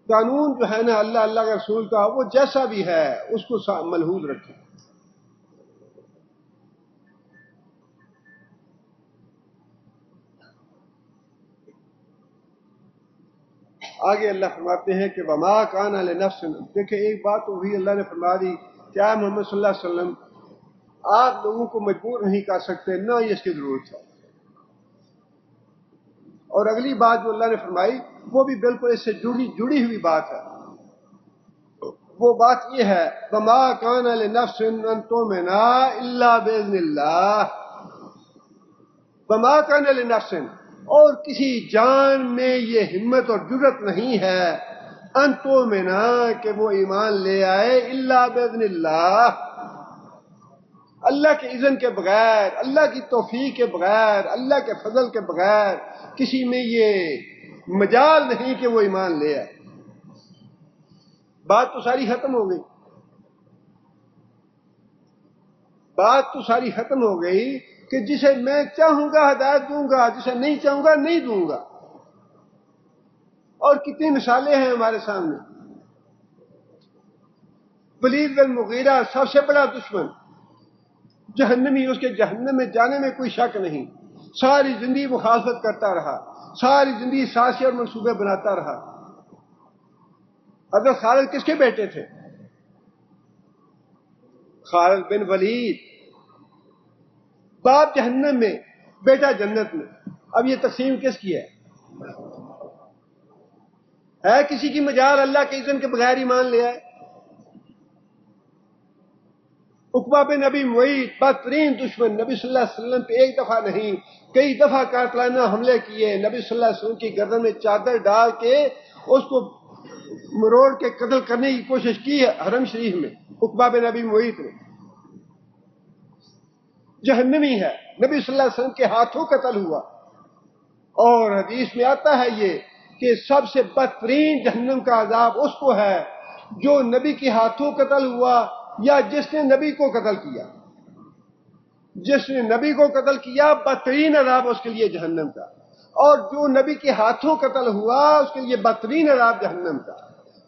قانون جو ہے نا اللہ کے رسول کا، وہ جیسا بھی ہے اس کو ملحوظ رکھیں۔ آگے اللہ فرماتے ہیں کہ وما کان لنفس، دیکھیں ایک بات تو بھی اللہ نے فرما دی کہ اے محمد صلی اللہ علیہ وسلم آپ لوگوں کو مجبور نہیں کر سکتے، نہ ہی اس کی ضرورت ہے۔ اور اگلی بات جو اللہ نے فرمائی وہ بھی بالکل اس سے جڑی ہوئی بات ہے، وہ بات یہ ہے وما کان لنفس ان تؤمن الا باذن اللہ، وما کان لنفس، اور کسی جان میں یہ ہمت اور جرت نہیں ہے ان تؤمن کہ وہ ایمان لے آئے الا باذن اللہ، اللہ کے اذن کے بغیر، اللہ کی توفیق کے بغیر، اللہ کے فضل کے بغیر کسی میں یہ مجال نہیں کہ وہ ایمان لے آئے۔ بات تو ساری ختم ہو گئی، بات تو ساری ختم ہو گئی کہ جسے میں چاہوں گا ہدایت دوں گا، جسے نہیں چاہوں گا نہیں دوں گا۔ اور کتنی مثالیں ہیں ہمارے سامنے۔ ولید بن مغیرہ سب سے بڑا دشمن، جہنمی، اس کے جہنم میں جانے میں کوئی شک نہیں، ساری زندگی مخالفت کرتا رہا، ساری زندگی سازشیں اور منصوبے بناتا رہا۔ حضرت خالد کس کے بیٹے تھے؟ خالد بن ولید، باپ جہنم میں، بیٹا جنت میں۔ اب یہ تقسیم کس کی ہے کسی کی مجال اللہ کے اذن کے بغیر ایمان لے آئے؟ عقبہ بن ابی معیط، بدترین دشمن، نبی صلی اللہ علیہ وسلم پہ ایک دفعہ نہیں کئی دفعہ قاتلانہ حملے کیے، نبی صلی اللہ علیہ وسلم کی گردن میں چادر ڈال کے اس کو مروڑ کے قتل کرنے کی کوشش کی ہے حرم شریف میں، عقبہ بن ابی معیط نے، جہنمی ہے، نبی صلی اللہ علیہ وسلم کے ہاتھوں قتل ہوا۔ اور حدیث میں آتا ہے یہ کہ سب سے بدترین جہنم کا عذاب اس کو ہے جو نبی کے ہاتھوں قتل ہوا یا جس نے نبی کو قتل کیا۔ جس نے نبی کو قتل کیا بدترین عذاب اس کے لیے جہنم کا۔ اور جو نبی کے ہاتھوں قتل ہوا اس کے لیے بدترین عذاب جہنم کا۔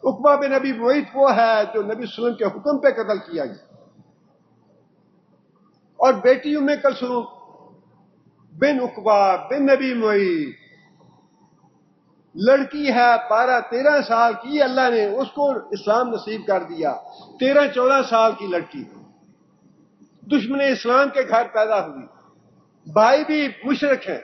عقبہ بن ابی معیط وہ ہے جو نبی صلی اللہ علیہ وسلم کے حکم پہ قتل کیا گیا، اور بیٹی ام کلثوم بن عقبہ بن نبی معیط، لڑکی ہے 12-13 سال کی، اللہ نے اس کو اسلام نصیب کر دیا، 13-14 سال کی لڑکی دشمن اسلام کے گھر پیدا ہوئی، بھائی بھی مشرک ہیں،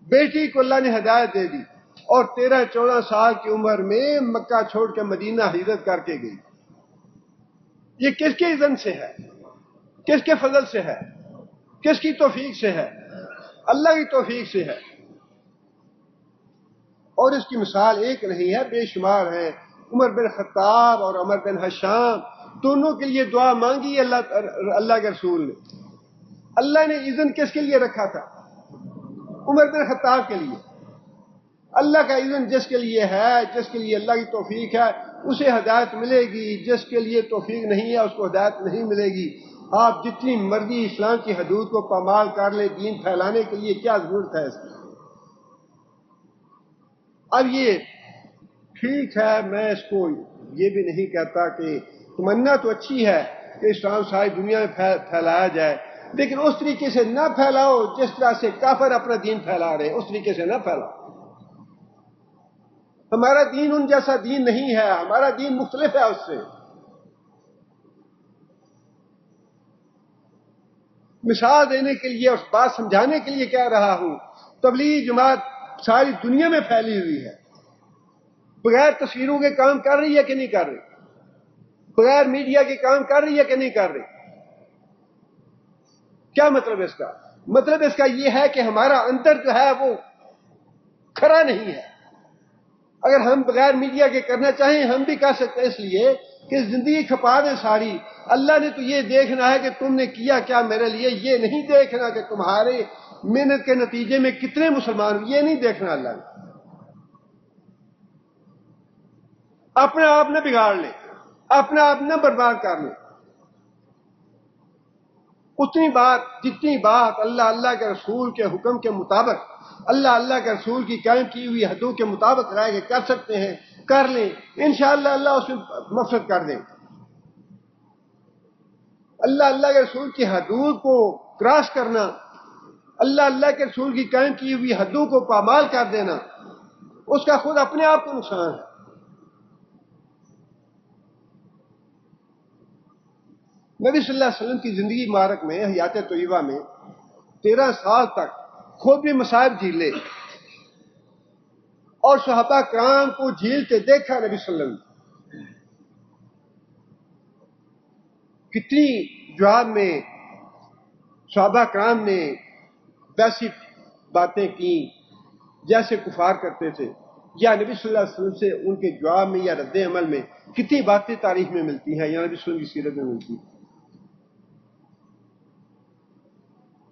بیٹی کو اللہ نے ہدایت دے دی، اور 13-14 سال کی عمر میں مکہ چھوڑ کے مدینہ ہجرت کر کے گئی۔ یہ کس کے اذن سے ہے؟ کس کے فضل سے ہے؟ کس کی توفیق سے ہے؟ اللہ کی توفیق سے ہے۔ اور اس کی مثال ایک نہیں ہے، بے شمار ہیں۔ عمر بن خطاب اور عمر بن حشام دونوں کے لیے دعا مانگی اللہ کے رسول نے۔ اللہ نے اذن کس کے لیے رکھا تھا؟ عمر بن خطاب کے لیے۔ اللہ کا اذن جس کے لیے ہے، جس کے لیے اللہ کی توفیق ہے، اسے ہدایت ملے گی، جس کے لیے توفیق نہیں ہے اس کو ہدایت نہیں ملے گی۔ آپ جتنی مرضی اسلام کی حدود کو پامال کر لیں، دین پھیلانے کے لیے کیا ضرورت ہے اس کی؟ اب یہ ٹھیک ہے، میں اس کو یہ بھی نہیں کہتا کہ تمنا تو اچھی ہے کہ اسلام ساری دنیا میں پھیلایا جائے، لیکن اس طریقے سے نہ پھیلاؤ جس طرح سے کافر اپنا دین پھیلا رہے، اس طریقے سے نہ پھیلاؤ۔ ہمارا دین ان جیسا دین نہیں ہے، ہمارا دین مختلف ہے اس سے۔ مثال دینے کے لیے اور بات سمجھانے کے لیے کہہ رہا ہوں، تبلیغی جماعت ساری دنیا میں پھیلی ہوئی ہے، بغیر تصویروں کے کام کر رہی ہے کہ نہیں کر رہی؟ بغیر میڈیا کے کام کر رہی ہے کہ نہیں کر رہی؟ کیا مطلب اس کا؟ مطلب اس کا یہ ہے کہ ہمارا اندر جو ہے وہ کھرا نہیں ہے۔ اگر ہم بغیر میڈیا کے کرنا چاہیں ہم بھی کر سکتے ہیں، اس لیے کہ زندگی کھپا دیں ساری۔ اللہ نے تو یہ دیکھنا ہے کہ تم نے کیا کیا میرے لیے، یہ نہیں دیکھنا کہ تمہارے محنت کے نتیجے میں کتنے مسلمان، یہ نہیں دیکھنا اللہ نے۔ اپنے آپ نہ بگاڑ لیں، اپنے آپ نہ برباد کر لیں۔ اتنی بات جتنی بات اللہ کے رسول کے حکم کے مطابق، اللہ کے رسول کی قائم کی ہوئی حدوں کے مطابق رہ کے کر سکتے ہیں، کر لیں، انشاءاللہ اللہ اس میں مغفرت کر دیں۔ اللہ کے رسول کی حدود کو کراس کرنا، اللہ کے رسول کی قائم کی ہوئی حدوں کو پامال کر دینا، اس کا خود اپنے آپ کو نقصان ہے۔ نبی صلی اللہ علیہ وسلم کی زندگی مبارک میں، حیات طیبہ میں 13 سال تک خود بھی مصائب جھیلے اور صحابہ کرام کو جھیلتے دیکھا نبی صلی اللہ علیہ وسلم۔ کتنی جواب میں صحابہ کرام نے ویسی باتیں کی جیسے کفار کرتے تھے، یا نبی صلی اللہ علیہ وسلم سے ان کے جواب میں یا رد عمل میں کتنی باتیں تاریخ میں ملتی ہیں یا نبی صلی اللہ علیہ وسلم کی سیرت میں ملتی ہیں۔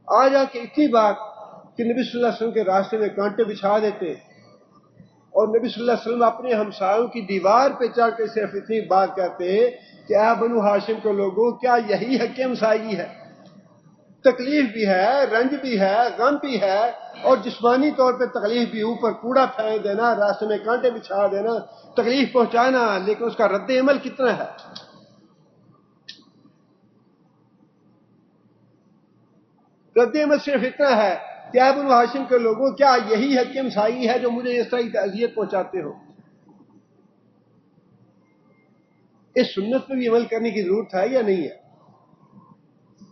آج آ کے اتنی بات کہ نبی صلی اللہ علیہ وسلم کے راستے میں کانٹے بچھا دیتے، اور نبی صلی اللہ علیہ وسلم اپنے ہمسایوں کی دیوار پہ چڑھ کے صرف اتنی بات کہتے کہ اے بنو ہاشم کے لوگوں، کیا یہی حق ہمسائی ہے؟ تکلیف بھی ہے، رنج بھی ہے، غم بھی ہے، اور جسمانی طور پہ تکلیف بھی، اوپر کوڑا پھینک دینا، راستے میں کانٹے بچھا دینا، تکلیف پہنچانا، لیکن اس کا رد عمل کتنا ہے؟ رد عمل صرف اتنا ہے کہ اے بنو ہاشم کے لوگوں، کیا یہی حق ہمسائی ہے جو مجھے اس طرح کی اذیت پہنچاتے ہو؟ اس سنت پہ بھی عمل کرنے کی ضرورت ہے یا نہیں ہے؟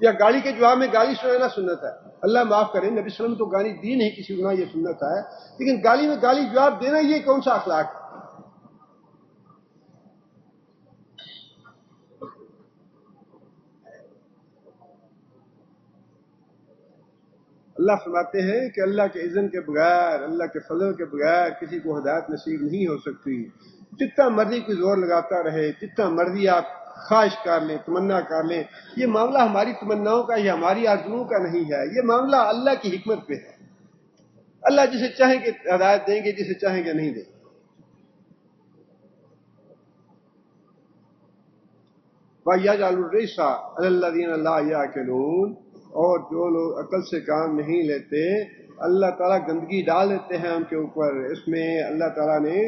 یا گالی کے جواب میں گالی سنانا سنت ہے؟ اللہ معاف کرے، نبی صلی اللہ علیہ وسلم تو گالی دی نہیں کسی گناہ، یہ سنت ہے، لیکن گالی میں گالی جواب دینا یہ کون سا اخلاق ہے؟ اللہ فرماتے ہیں کہ اللہ کے اذن کے بغیر، اللہ کے فضل کے بغیر کسی کو ہدایت نصیب نہیں ہو سکتی۔ جتنا مرضی کوئی زور لگاتا رہے، جتنا مرضی آپ خواہش کر لیں، تمنا کر لیں، یہ معاملہ ہماری تمناؤں کا یا ہماری آرزوؤں کا نہیں ہے، یہ معاملہ اللہ کی حکمت پہ ہے۔ اللہ جسے چاہیں گے ہدایت دیں گے، جسے چاہیں گے نہیں دیں گے۔ وَيَجْعَلُ الرِّجْسَ عَلَى الَّذِينَ لَا يَعْقِلُونَ، اور جو لوگ عقل سے کام نہیں لیتے اللہ تعالیٰ گندگی ڈال دیتے ہیں ان کے اوپر. اس میں اللہ تعالیٰ نے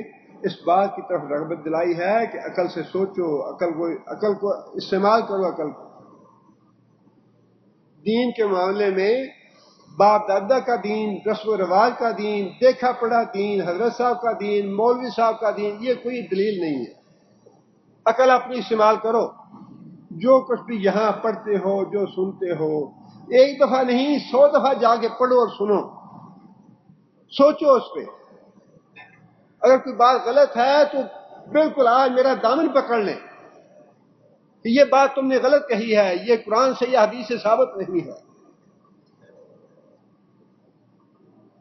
اس بات کی طرف رغبت دلائی ہے کہ عقل سے سوچو، عقل کو استعمال کرو. عقل کو دین کے معاملے میں باپ دادا کا دین، رسم و رواج کا دین، دیکھا پڑھا دین، حضرت صاحب کا دین، مولوی صاحب کا دین، یہ کوئی دلیل نہیں ہے. عقل اپنی استعمال کرو. جو کچھ بھی یہاں پڑھتے ہو، جو سنتے ہو، ایک دفعہ نہیں 100 دفعہ جا کے پڑھو اور سنو، سوچو اس پہ. اگر کوئی بات غلط ہے تو بالکل آج میرا دامن پکڑ لیں کہ یہ بات تم نے غلط کہی ہے، یہ قرآن سے یا حدیث سے ثابت نہیں ہے.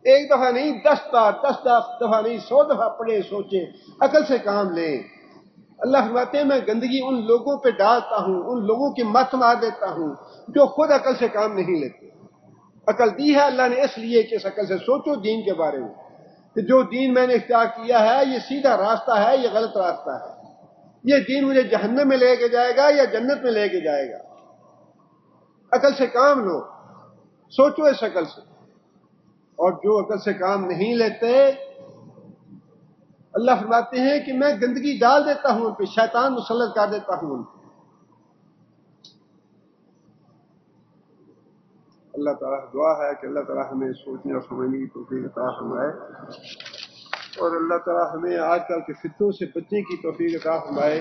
ایک دفعہ نہیں 10 بار، 10 دفعہ نہیں 100 دفعہ پڑھیں، سوچیں، عقل سے کام لیں. اللہ فرماتے ہیں میں گندگی ان لوگوں پہ ڈالتا ہوں، ان لوگوں کی مت مار دیتا ہوں جو خود عقل سے کام نہیں لیتے. عقل دی ہے اللہ نے اس لیے کہ اس عقل سے سوچو دین کے بارے میں کہ جو دین میں نے اختیار کیا ہے یہ سیدھا راستہ ہے، یہ غلط راستہ ہے، یہ دین مجھے جہنم میں لے کے جائے گا یا جنت میں لے کے جائے گا. عقل سے کام لو، سوچو اس عقل سے. اور جو عقل سے کام نہیں لیتے اللہ فرماتے ہیں کہ میں گندگی ڈال دیتا ہوں ان پہ، شیطان مسلط کر دیتا ہوں ان پہ. اللہ تعالیٰ دعا ہے کہ اللہ تعالیٰ ہمیں سوچنے اور سمجھنے کی توفیق عطا فرمائے، اور اللہ تعالیٰ ہمیں آج کل کے فتنوں سے بچنے کی توفیق عطا فرمائے.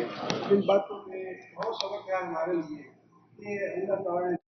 ان باتوں میں بہت سبق ہے ہمارے لیے کہ اللہ تعالیٰ